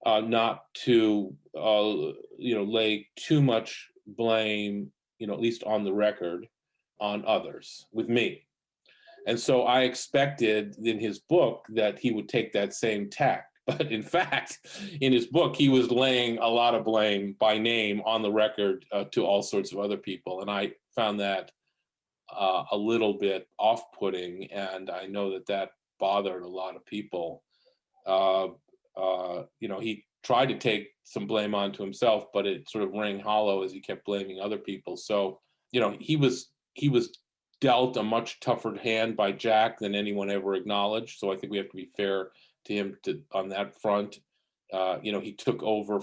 [SPEAKER 4] not to, lay too much blame, at least on the record, on others, with me. And so I expected in his book that he would take that same tack. But in fact, in his book, he was laying a lot of blame by name on the record to all sorts of other people. And I found that a little bit off-putting. And I know that bothered a lot of people. He tried to take some blame onto himself, but it sort of rang hollow as he kept blaming other people. So, he was dealt a much tougher hand by Jack than anyone ever acknowledged. So I think we have to be fair to him on that front. He took over,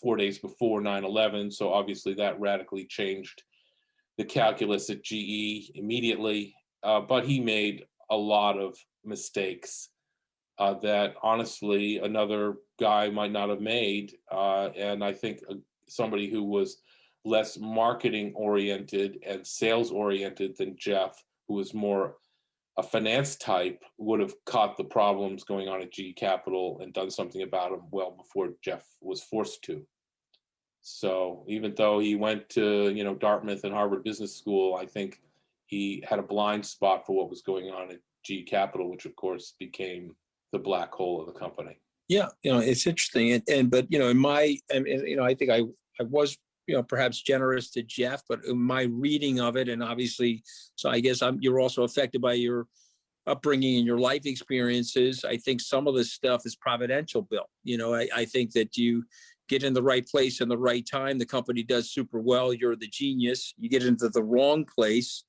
[SPEAKER 4] 4 days before 9/11. So obviously that radically changed the calculus at GE immediately. But he made a lot of mistakes that honestly another guy might not have made. And I think somebody who was less marketing oriented and sales oriented than Jeff, who was more a finance type, would have caught the problems going on at GE Capital and done something about them well before Jeff was forced to. So even though he went to, Dartmouth and Harvard Business School, I think he had a blind spot for what was going on at GE Capital, which of course became the black hole of the company.
[SPEAKER 1] Yeah, it's interesting. But I think I was, perhaps generous to Jeff, but in my reading of it, and obviously, so I guess you're also affected by your upbringing and your life experiences. I think some of this stuff is providential, Bill. I think that you get in the right place in the right time, the company does super well. You're the genius. You get into the wrong place,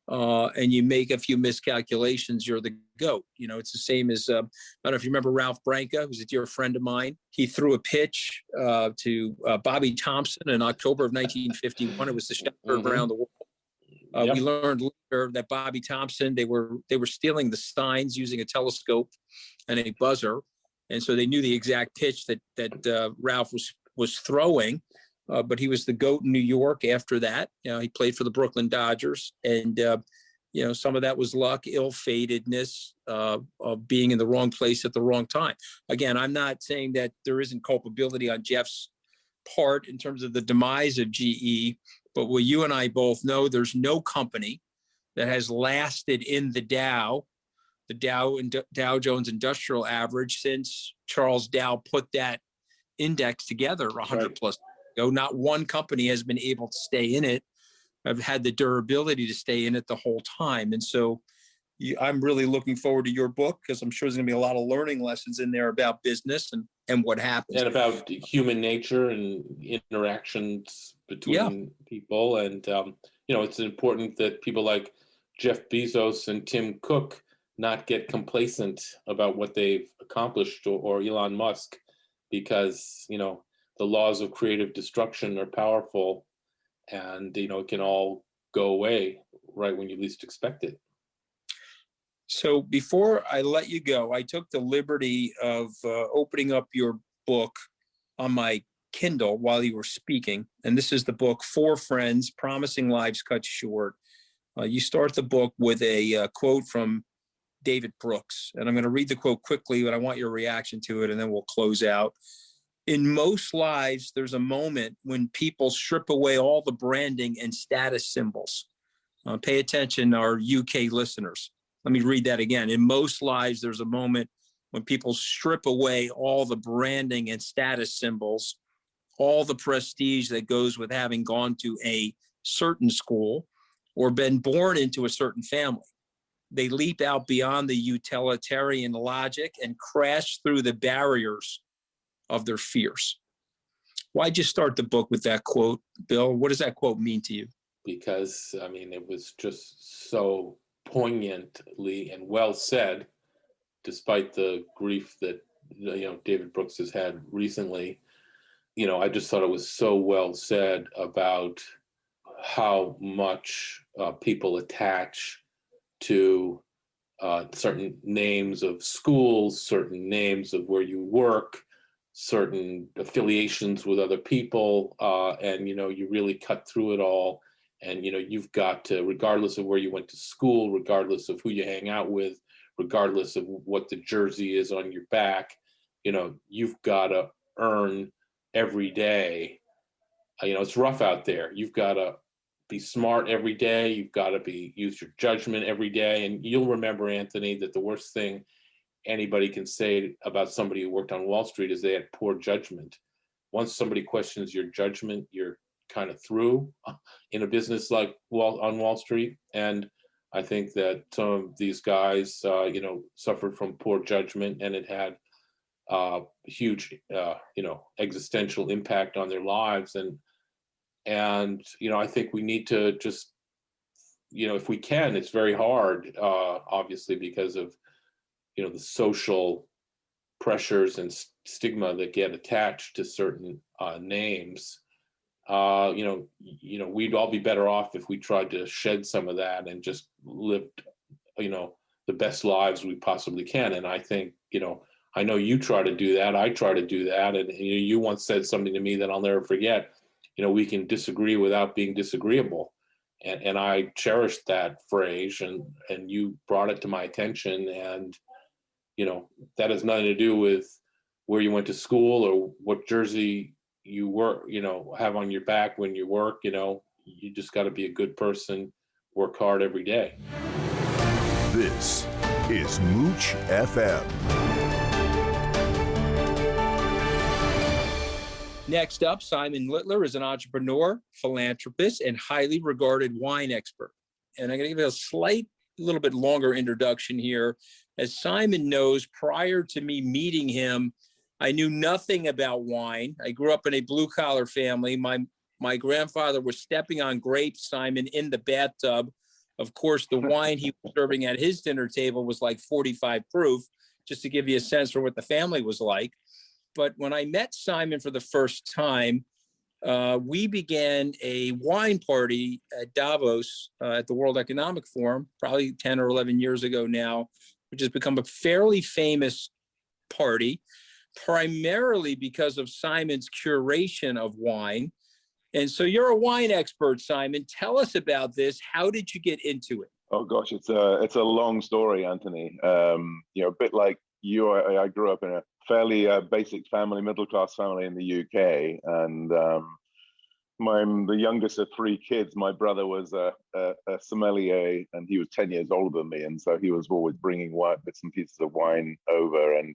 [SPEAKER 1] and you make a few miscalculations, you're the GOAT. You know, it's the same as, I don't know if you remember Ralph Branca, who's a dear friend of mine. He threw a pitch to Bobby Thompson in October of 1951. It was the shepherd around the world. We learned later that Bobby Thompson, they were stealing the signs using a telescope and a buzzer. And so they knew the exact pitch that Ralph was throwing. But he was the GOAT in New York after that. You know, he played for the Brooklyn Dodgers. And, you know, some of that was luck, ill-fatedness, of being in the wrong place at the wrong time. Again, I'm not saying that there isn't culpability on Jeff's part in terms of the demise of GE. But what you and I both know, there's no company that has lasted in the Dow Jones Industrial Average since Charles Dow put that index together 100 plus ago. Not one company has been able to stay in it. I've had the durability to stay in it the whole time. And so I'm really looking forward to your book, because I'm sure there's going to be a lot of learning lessons in there about business and what happens.
[SPEAKER 4] And about human nature and interactions between people. And, you know, it's important that people like Jeff Bezos and Tim Cook not get complacent about what they've accomplished, or Elon Musk, because, you know, the laws of creative destruction are powerful, and, you know, it can all go away right when you least expect it.
[SPEAKER 1] So before I let you go, I took the liberty of opening up your book on my Kindle while you were speaking. And this is the book, Four Friends, Promising Lives Cut Short. You start the book with a quote from David Brooks. And I'm going to read the quote quickly, but I want your reaction to it, and then we'll close out. In most lives, there's a moment when people strip away all the branding and status symbols. Pay attention, our UK listeners. Let me read that again. In most lives, there's a moment when people strip away all the branding and status symbols, all the prestige that goes with having gone to a certain school or been born into a certain family. They leap out beyond the utilitarian logic and crash through the barriers of their fears. Why'd you start the book with that quote, Bill? What does that quote mean to you?
[SPEAKER 4] Because, I mean, it was just so poignantly and well said, despite the grief that, you know, David Brooks has had recently. You know, I just thought it was so well said about how much people attach to certain names of schools, certain names of where you work, certain affiliations with other people, and, you know, you really cut through it all. And, you know, you've got to, regardless of where you went to school, regardless of who you hang out with, regardless of what the jersey is on your back, you know, you've got to earn every day. You know, it's rough out there. You've got to be smart every day. You've got to use your judgment every day. And you'll remember, Anthony, that the worst thing anybody can say about somebody who worked on Wall Street is they had poor judgment. Once somebody questions your judgment, you're kind of through in a business like on Wall Street. And I think that some of these guys, you know, suffered from poor judgment, and it had huge, you know, existential impact on their lives. And, you know, I think we need to just, you know, if we can, it's very hard, obviously, because of, you know, the social pressures and stigma that get attached to certain names. You know, we'd all be better off if we tried to shed some of that and just lived, you know, the best lives we possibly can. And I think, you know, I know you try to do that. I try to do that. And you once said something to me that I'll never forget. You know, we can disagree without being disagreeable. And I cherished that phrase, and you brought it to my attention. And, you know, that has nothing to do with where you went to school or what jersey you work, you know, have on your back when you work. You know, you just got to be a good person, work hard every day.
[SPEAKER 2] This is Mooch FM.
[SPEAKER 1] Next up, Simon Littler is an entrepreneur, philanthropist, and highly regarded wine expert. And I'm going to give you a little bit longer introduction here. As Simon knows, prior to me meeting him I knew nothing about wine. I grew up in a blue collar family. My grandfather was stepping on grapes, Simon, in the bathtub. Of course, the wine he was serving at his dinner table was like 45 proof, just to give you a sense for what the family was like. But when I met Simon for the first time, we began a wine party at Davos at the World Economic Forum, probably 10 or 11 years ago now, which has become a fairly famous party, primarily because of Simon's curation of wine. And so you're a wine expert, Simon. Tell us about this. How did you get into it?
[SPEAKER 5] Oh gosh, it's a long story, Anthony. A bit like you, I grew up in a fairly basic family, middle class family in the UK, and I'm the youngest of three kids. My brother was a sommelier, and he was 10 years older than me, and so he was always bringing bits and pieces of wine over, and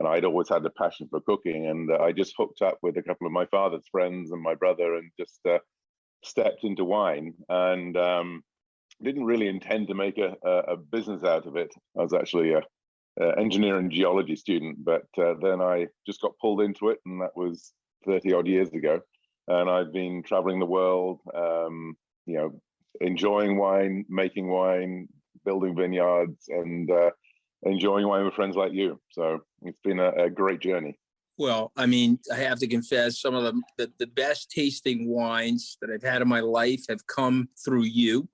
[SPEAKER 5] I'd always had a passion for cooking, and I just hooked up with a couple of my father's friends and my brother, and just stepped into wine, and didn't really intend to make a business out of it. I was actually a engineering and geology student, but then I just got pulled into it, and that was 30 odd years ago. And I've been traveling the world, enjoying wine, making wine, building vineyards, and enjoying wine with friends like you. So it's been a great journey.
[SPEAKER 1] Well, I mean, I have to confess, some of the best tasting wines that I've had in my life have come through you.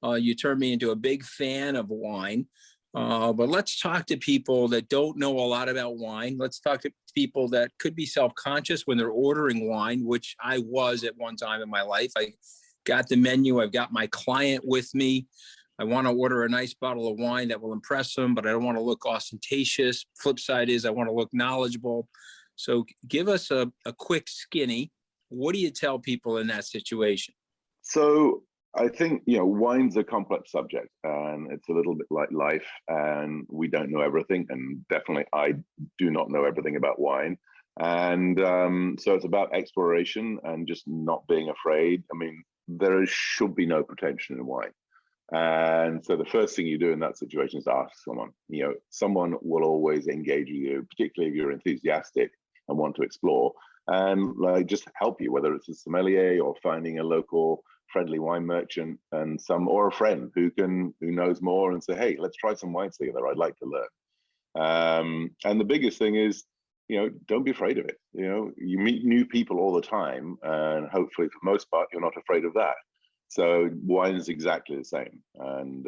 [SPEAKER 1] You turned me into a big fan of wine. But let's talk to people that don't know a lot about wine. Let's talk to people that could be self-conscious when they're ordering wine, which I was at one time in my life. I got the menu. I've got my client with me. I want to order a nice bottle of wine that will impress them, but I don't want to look ostentatious. Flip side is I want to look knowledgeable. So give us a quick skinny. What do you tell people in that situation?
[SPEAKER 5] So I think, wine's a complex subject, and it's a little bit like life, and we don't know everything. And definitely I do not know everything about wine. And so it's about exploration and just not being afraid. I mean, there should be no pretension in wine. And so the first thing you do in that situation is ask someone. Someone will always engage with you, particularly if you're enthusiastic and want to explore, and just help you, whether it's a sommelier or finding a local friendly wine merchant or a friend who knows more, and say, hey, let's try some wines together. I'd like to learn. And the biggest thing is, don't be afraid of it. You meet new people all the time, and hopefully for the most part, you're not afraid of that. So wine is exactly the same. And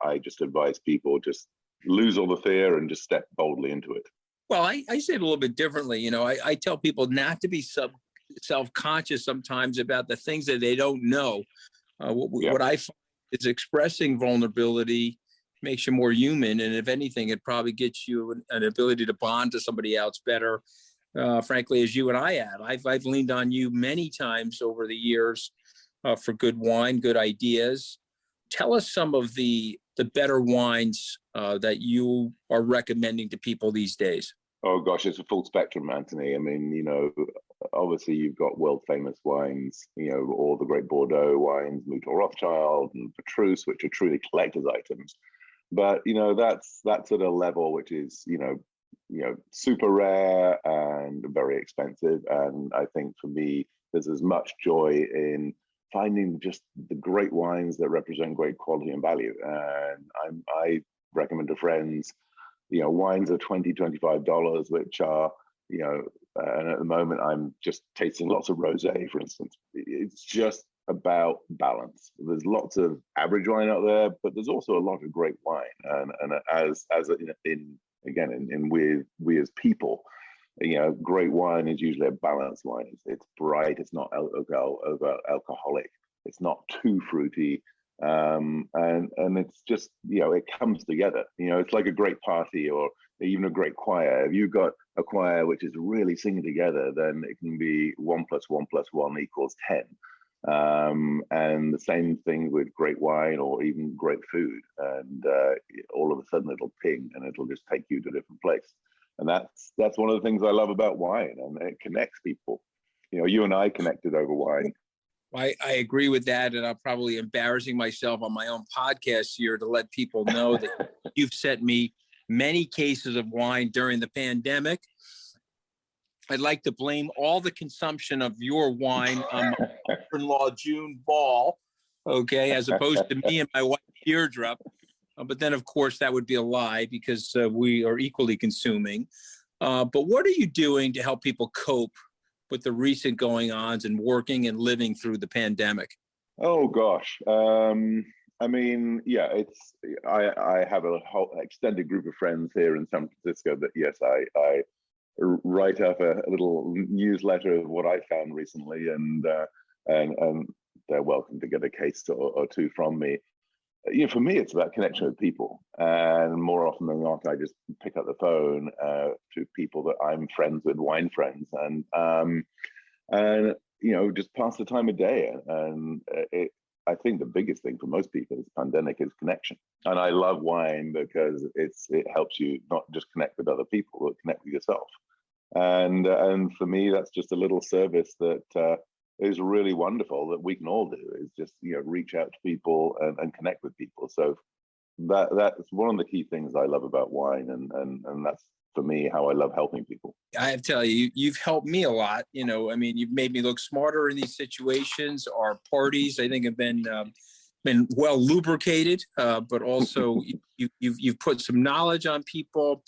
[SPEAKER 5] I just advise people, just lose all the fear and just step boldly into it.
[SPEAKER 1] Well, I say it a little bit differently. I tell people not to be self-conscious sometimes about the things that they don't know. What I find is expressing vulnerability makes you more human. And if anything, it probably gets you an ability to bond to somebody else better. Frankly, as you and I have. I've leaned on you many times over the years for good wine, good ideas. Tell us some of the better wines that you are recommending to people these days.
[SPEAKER 5] Oh gosh, it's a full spectrum, Anthony. I mean, obviously you've got world famous wines, all the great Bordeaux wines, Mouton Rothschild and Petrus, which are truly collector's items. But that's at a level which is super rare and very expensive. And I think for me, there's as much joy in finding just the great wines that represent great quality and value. And I recommend to friends, wines are $20, $25, which are, and at the moment I'm just tasting lots of rosé, for instance. It's just about balance. There's lots of average wine out there, but there's also a lot of great wine. And we as people, great wine is usually a balanced wine. It's bright. It's not over alcoholic. It's not too fruity. And it's just, it comes together. It's like a great party or even a great choir. If you've got a choir which is really singing together, then it can be 1 + 1 + 1 = 10. And the same thing with great wine or even great food. And all of a sudden it'll ping and it'll just take you to a different place. And that's one of the things I love about wine, and it connects people. You and I connected over wine.
[SPEAKER 1] I agree with that, and I'm probably embarrassing myself on my own podcast here to let people know that you've sent me many cases of wine during the pandemic. I'd like to blame all the consumption of your wine on my mother-in-law June Ball, okay, as opposed to me and my wife Deirdre. But then, of course, that would be a lie because we are equally consuming. But what are you doing to help people cope with the recent going-ons and working and living through the pandemic?
[SPEAKER 5] Oh gosh. I mean, yeah, I have a whole extended group of friends here in San Francisco that, yes, I write up a little newsletter of what I found recently, and they're welcome to get a case or two from me. You know, for me, it's about connection with people, and more often than not, I just pick up the phone to people that I'm friends with, wine friends, and you know, just pass the time of day. And I think the biggest thing for most people this pandemic is connection. And I love wine because it helps you not just connect with other people, but connect with yourself. And for me, that's just a little service that is really wonderful that we can all do, is just, you know, reach out to people and connect with people. So that's one of the key things I love about wine, and that's, for me, how I love helping people.
[SPEAKER 1] I have to tell you, you've helped me a lot. You know, I mean, you've made me look smarter in these situations. Our parties, I think, have been well lubricated, but also you've put some knowledge on people.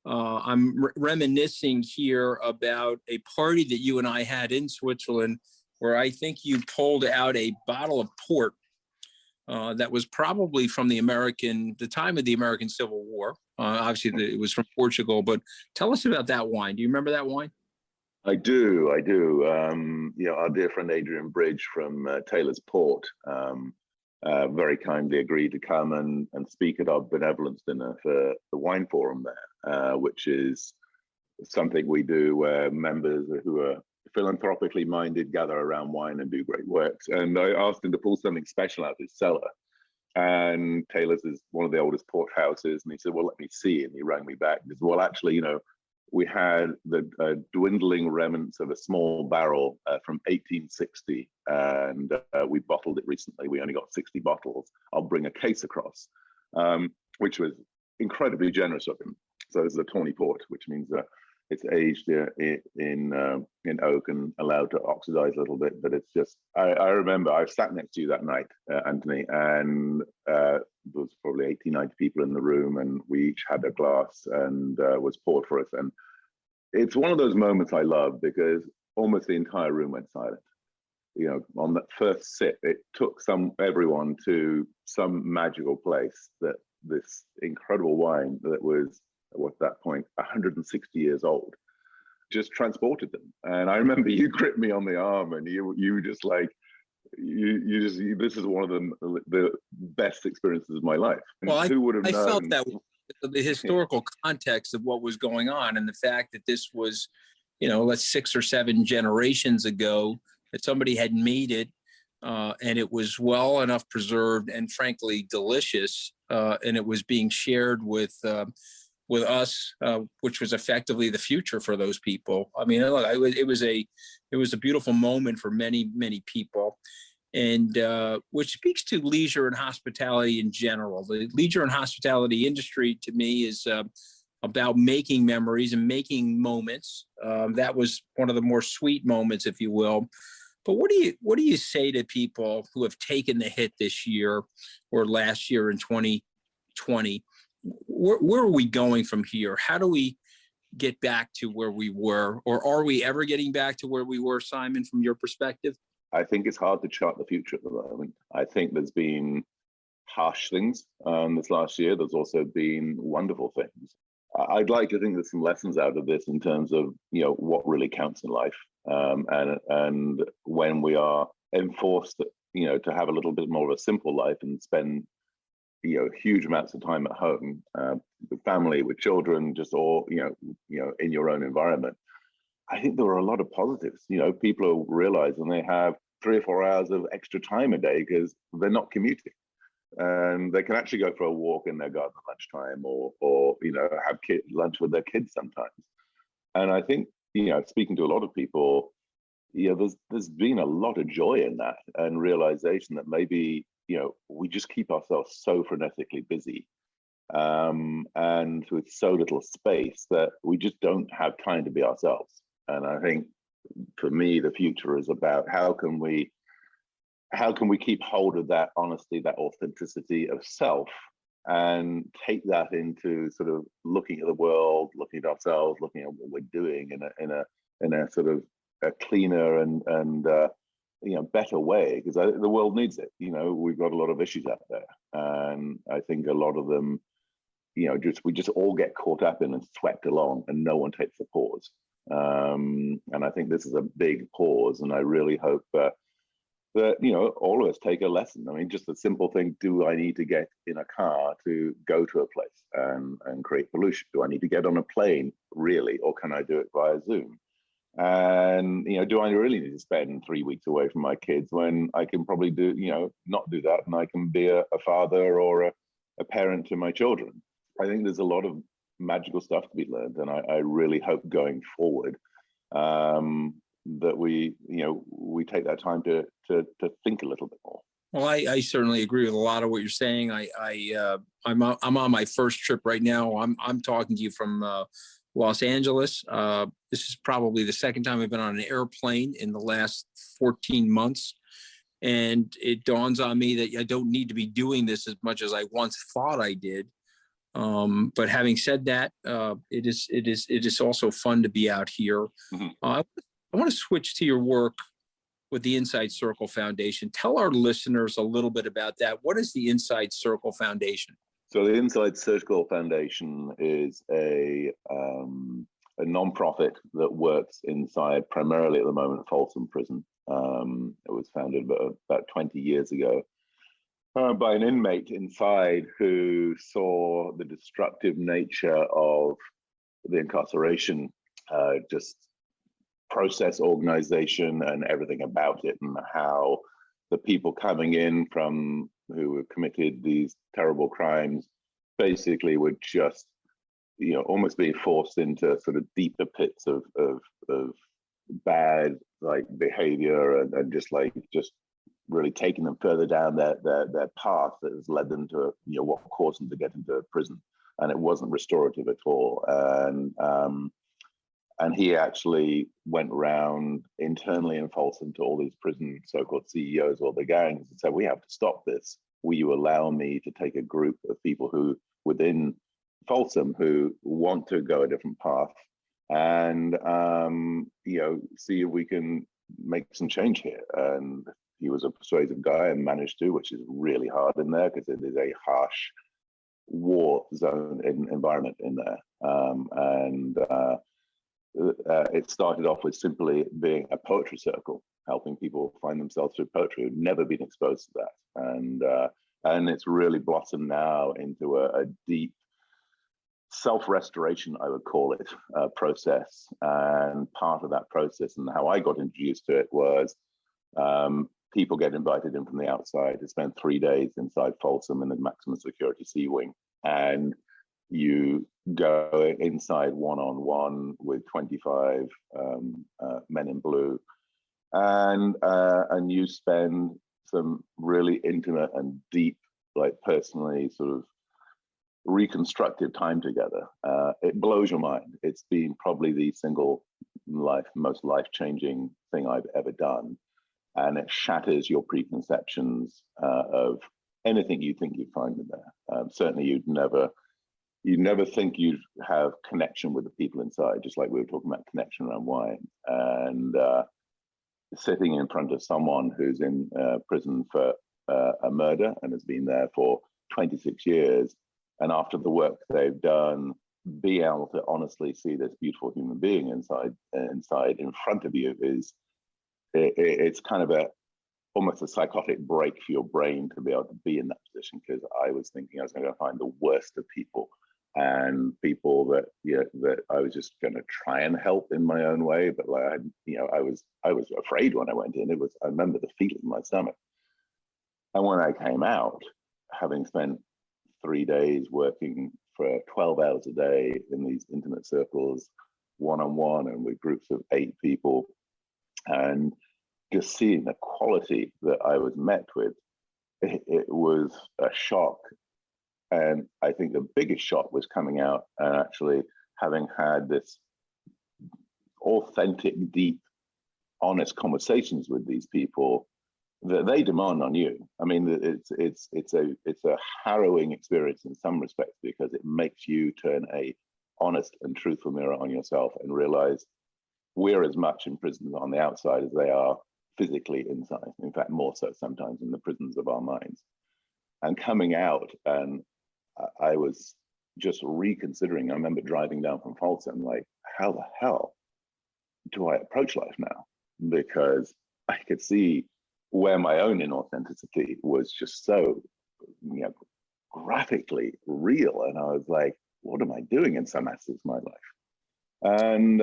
[SPEAKER 1] I'm reminiscing here about a party that you and I had in Switzerland, where I think you pulled out a bottle of port that was probably from the time of the American Civil War. Obviously, it was from Portugal, but tell us about that wine. Do you remember that wine?
[SPEAKER 5] I do. You know, our dear friend Adrian Bridge from Taylor's Port very kindly agreed to come and speak at our benevolence dinner for the wine forum there, which is something we do where members who are philanthropically minded gather around wine and do great works. And I asked him to pull something special out of his cellar. And Taylor's is one of the oldest port houses. And he said, well, let me see. And he rang me back. He said, well, actually, you know, we had the dwindling remnants of a small barrel from 1860. And we bottled it recently. We only got 60 bottles. I'll bring a case across, which was incredibly generous of him. So this is a tawny port, which means it's aged in oak and allowed to oxidize a little bit. But it's just, I remember I sat next to you that night, Anthony, and there was probably 80, 90 people in the room, and we each had a glass and was poured for us. And it's one of those moments I love because almost the entire room went silent. You know, on that first sip, it took everyone to some magical place that this incredible wine that was, at that point, 160 years old, just transported them. And I remember you gripped me on the arm, and you just like, this is one of the best experiences of my life. And
[SPEAKER 1] well,
[SPEAKER 5] who would have known?
[SPEAKER 1] I felt that the historical context of what was going on, and the fact that this was, you know, let's 6 or 7 generations ago, that somebody had made it, and it was well enough preserved and frankly delicious, and it was being shared with us, which was effectively the future for those people. I mean, look, it was a beautiful moment for many, many people, and which speaks to leisure and hospitality in general. The leisure and hospitality industry, to me, is about making memories and making moments. That was one of the more sweet moments, if you will. But what do you say to people who have taken the hit this year or last year in 2020? Where are we going from here? How do we get back to where we were? Or are we ever getting back to where we were, Simon, from your perspective?
[SPEAKER 5] I think it's hard to chart the future at the moment. I think there's been harsh things this last year. There's also been wonderful things. I'd like to think there's some lessons out of this in terms of, you know, what really counts in life. And when we are enforced, you know, to have a little bit more of a simple life and spend, you know, huge amounts of time at home, with family, with children, just all, you know, in your own environment. I think there are a lot of positives. You know, people are realizing they have 3 or 4 hours of extra time a day because they're not commuting, and they can actually go for a walk in their garden at lunchtime, or you know, have lunch with their kids sometimes. And I think, you know, speaking to a lot of people, you know, there's been a lot of joy in that, and realization that maybe, you know, we just keep ourselves so frenetically busy, and with so little space that we just don't have time to be ourselves. And I think for me, the future is about how can we keep hold of that honesty, that authenticity of self, and take that into sort of looking at the world, looking at ourselves, looking at what we're doing in a sort of a cleaner and better way, because the world needs it. We've got a lot of issues out there, and I think a lot of them, we just all get caught up in and swept along, and no one takes a pause. And I think this is a big pause, and I really hope that all of us take a lesson. I mean, just a simple thing: do I need to get in a car to go to a place and create pollution? Do I need to get on a plane, really, or can I do it via Zoom? And do I really need to spend 3 weeks away from my kids when I can probably not do that, and I can be a father or a parent to my children? I think there's a lot of magical stuff to be learned, and I really hope going forward that we take that time to think a little bit more.
[SPEAKER 1] Well, I certainly agree with a lot of what you're saying. I'm on my first trip right now. I'm talking to you from Los Angeles. This is probably the second time I've been on an airplane in the last 14 months. And it dawns on me that I don't need to be doing this as much as I once thought I did. But having said that, it is also fun to be out here.
[SPEAKER 5] Mm-hmm.
[SPEAKER 1] I want to switch to your work with the Inside Circle Foundation. Tell our listeners a little bit about that. What is the Inside Circle Foundation?
[SPEAKER 5] So the Inside Circle Foundation is a nonprofit that works inside, primarily at the moment, Folsom Prison. It was founded about 20 years ago by an inmate inside who saw the destructive nature of the incarceration, just process, organization, and everything about it, and how the people coming in from who have committed these terrible crimes basically were just almost being forced into sort of deeper pits of bad behavior, and just really taking them further down their path that has led them to what caused them to get into prison. And it wasn't restorative at all. And he actually went around internally in Folsom to all these prison so-called CEOs or the gangs and said, we have to stop this. Will you allow me to take a group of people who within Folsom who want to go a different path and see if we can make some change here? And he was a persuasive guy and managed to, which is really hard in there because it is a harsh war zone environment in there. It started off with simply being a poetry circle, helping people find themselves through poetry who'd never been exposed to that. And it's really blossomed now into a deep self-restoration, I would call it, process. And part of that process and how I got introduced to it was people get invited in from the outside to spend 3 days inside Folsom in the maximum security C wing. And you go inside one-on-one with 25 men in blue, and you spend some really intimate and deep, personally sort of reconstructive time together. It blows your mind. It's been probably the single most life-changing thing I've ever done, and it shatters your preconceptions of anything you think you'd find in there. Certainly, you'd never think you'd have connection with the people inside, just like we were talking about connection around wine. And sitting in front of someone who's in prison for a murder and has been there for 26 years, and after the work they've done, be able to honestly see this beautiful human being inside in front of you it's kind of almost a psychotic break for your brain to be able to be in that position, because I was thinking I was going to find the worst of people, and people that that I was just going to try and help in my own way, but I was afraid when I went in. I remember the feeling in my stomach. And when I came out, having spent 3 days working for 12 hours a day in these intimate circles, one-on-one and with groups of 8 people, and just seeing the quality that I was met with, it was a shock. And I think the biggest shock was coming out and actually having had this authentic, deep, honest conversations with these people that they demand on you. I mean, it's a harrowing experience in some respects, because it makes you turn a honest and truthful mirror on yourself and realize we're as much in prisons on the outside as they are physically inside. In fact, more so sometimes in the prisons of our minds. And coming out, and I was just reconsidering. I remember driving down from Folsom, like, how the hell do I approach life now? Because I could see where my own inauthenticity was just so, graphically real. And I was like, what am I doing in some aspects of my life? And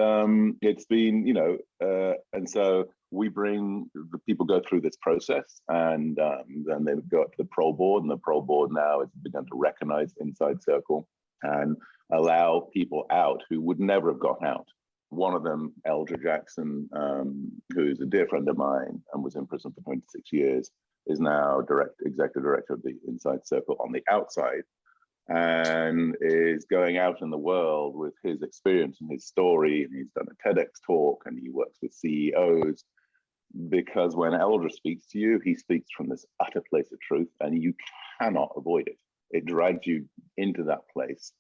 [SPEAKER 5] it's been, and so we bring the people go through this process, and then they go up to the parole board, and the parole board now has begun to recognize Inside Circle and allow people out who would never have got out. One of them, Eldra Jackson, who's a dear friend of mine and was in prison for 26 years, is now executive director of the Inside Circle on the outside, and is going out in the world with his experience and his story. And he's done a TEDx talk, and he works with CEOs, because when Eldra speaks to you, he speaks from this utter place of truth, and you cannot avoid it. It drags you into that place,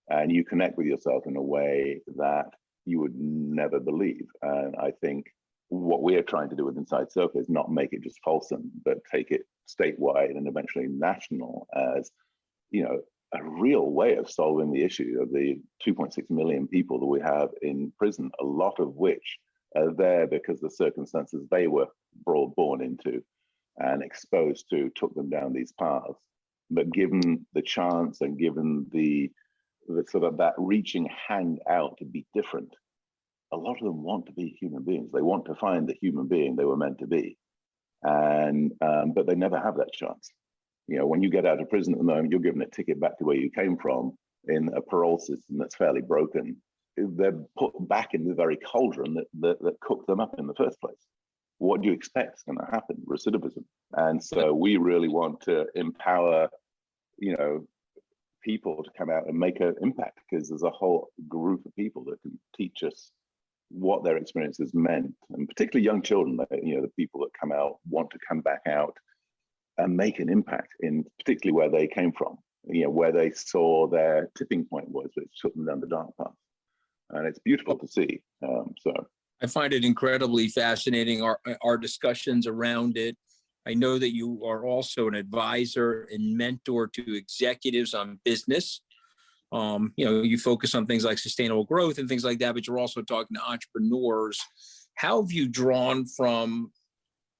[SPEAKER 5] and you connect with yourself in a way that you would never believe. And I think what we are trying to do with Inside Circle is not make it just Folsom, but take it statewide and eventually national as, a real way of solving the issue of the 2.6 million people that we have in prison, a lot of which are there because the circumstances they were born into and exposed to took them down these paths. But given the chance and given the sort of that reaching hand out to be different, a lot of them want to be human beings. They want to find the human being they were meant to be, and but they never have that chance. When you get out of prison at the moment, you're given a ticket back to where you came from in a parole system that's fairly broken. They're put back in the very cauldron that cooked them up in the first place. What do you expect is going to happen? Recidivism. And so we really want to empower, people to come out and make an impact, because there's a whole group of people that can teach us what their experiences meant, and particularly young children. The people that come out want to come back out and make an impact in particularly where they came from, where they saw their tipping point was, which took them down the dark path. And it's beautiful to see.
[SPEAKER 1] I find it incredibly fascinating, our discussions around it. I know that you are also an advisor and mentor to executives on business. You focus on things like sustainable growth and things like that, but you're also talking to entrepreneurs. How have you drawn from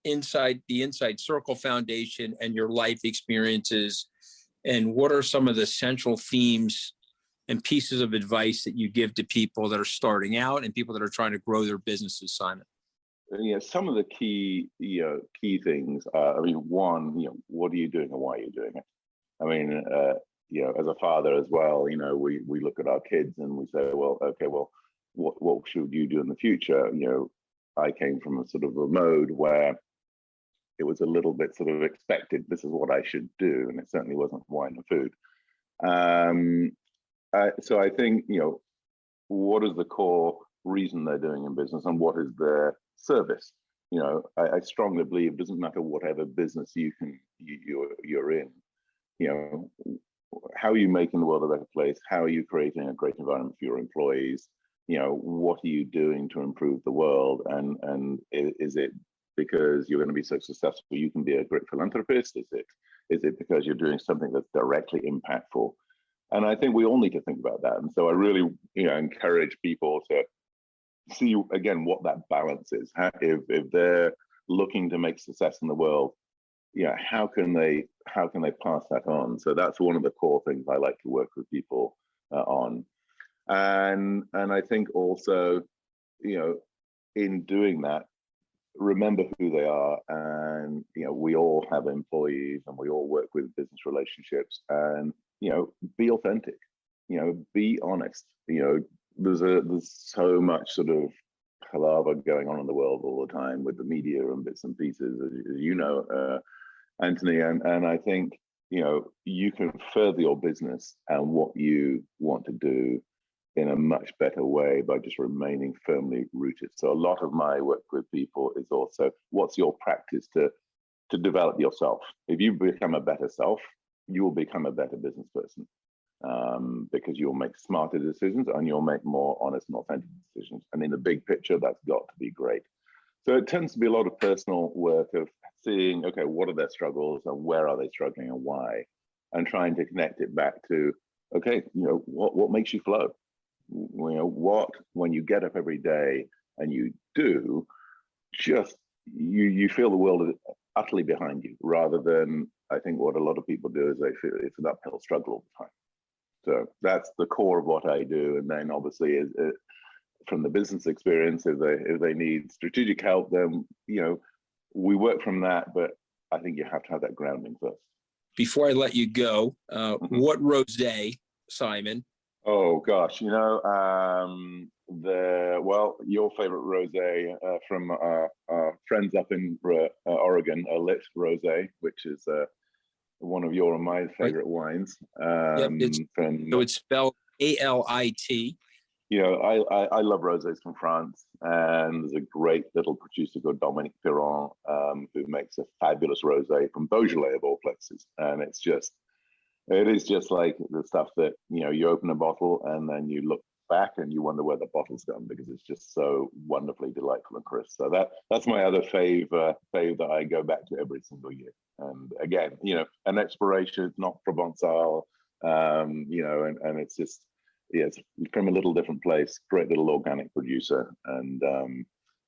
[SPEAKER 1] the Inside Circle Foundation and your life experiences? And what are some of the central themes and pieces of advice that you give to people that are starting out and people that are trying to grow their businesses, Simon?
[SPEAKER 5] Some of the key things. One, what are you doing and why are you doing it? As a father as well, we look at our kids and we say, well, okay, well, what should you do in the future? I came from a sort of a mode where it was a little bit sort of expected. This is what I should do, and it certainly wasn't wine and food. So I think, what is the core reason they're doing in business, and what is their service? I strongly believe it doesn't matter whatever business you're in. How are you making the world a better place? How are you creating a great environment for your employees? What are you doing to improve the world? And is it because you're going to be so successful you can be a great philanthropist? Is it because you're doing something that's directly impactful? And I think we all need to think about that. And so I really, encourage people to see again what that balance is. If they're looking to make success in the world, how can they pass that on? So that's one of the core things I like to work with people on. And I think also, in doing that, remember who they are. And we all have employees and we all work with business relationships, and be authentic, be honest. There's so much sort of palaver going on in the world all the time with the media and bits and pieces, as Anthony, and I think you can further your business and what you want to do in a much better way by just remaining firmly rooted. So a lot of my work with people is also, what's your practice to develop yourself? If you become a better self, you will become a better business person, because you'll make smarter decisions and you'll make more honest and authentic decisions. And in the big picture, that's got to be great. So it tends to be a lot of personal work of seeing, okay, what are their struggles and where are they struggling and why? And trying to connect it back to, okay, what makes you flow? What, when you get up every day and you do, just you feel the world is utterly behind you, rather than, I think what a lot of people do is they feel it's an uphill struggle all the time. So that's the core of what I do. And then obviously from the business experience, if they need strategic help, then we work from that. But I think you have to have that grounding first.
[SPEAKER 1] Before I let you go, what rosé, Simon?
[SPEAKER 5] Oh gosh, your favorite rosé from our friends up in Oregon, a lit rosé, which is one of your and my favorite wines.
[SPEAKER 1] So it's spelled ALIT.
[SPEAKER 5] I love rosés from France, and there's a great little producer called Dominique Piron who makes a fabulous rosé from Beaujolais of all places, and it is just like the stuff that you open a bottle and then you look back and you wonder where the bottle's gone, because it's just so wonderfully delightful and crisp. So that's my other fave that I go back to every single year. And again, an exploration, it's not Provençal, and it's just, it's from a little different place, great little organic producer, and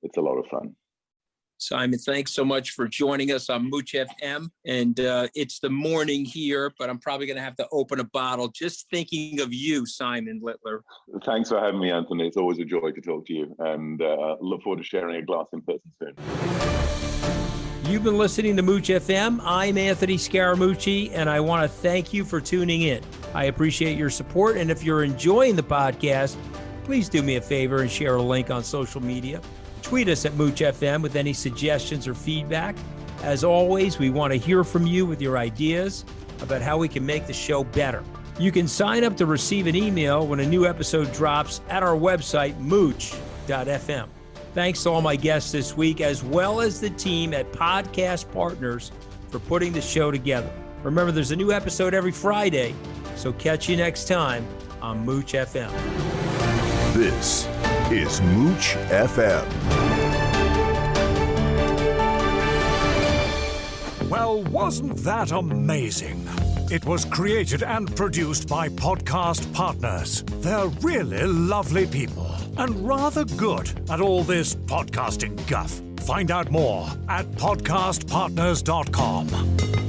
[SPEAKER 5] it's a lot of fun.
[SPEAKER 1] Simon, thanks so much for joining us on Mooch FM. And it's the morning here, but I'm probably going to have to open a bottle just thinking of you, Simon Littler.
[SPEAKER 5] Thanks for having me, Anthony. It's always a joy to talk to you, and look forward to sharing a glass in person soon.
[SPEAKER 1] You've been listening to Mooch FM. I'm Anthony Scaramucci, and I want to thank you for tuning in. I appreciate your support, and if you're enjoying the podcast, please do me a favor and share a link on social media. Tweet us at Mooch FM with any suggestions or feedback. As always, we want to hear from you with your ideas about how we can make the show better. You can sign up to receive an email when a new episode drops at our website, mooch.fm. Thanks to all my guests this week, as well as the team at Podcast Partners for putting the show together. Remember, there's a new episode every Friday, so catch you next time on Mooch FM.
[SPEAKER 2] This is Mooch FM.
[SPEAKER 6] Well, wasn't that amazing? It was created and produced by Podcast Partners. They're really lovely people and rather good at all this podcasting guff. Find out more at podcastpartners.com.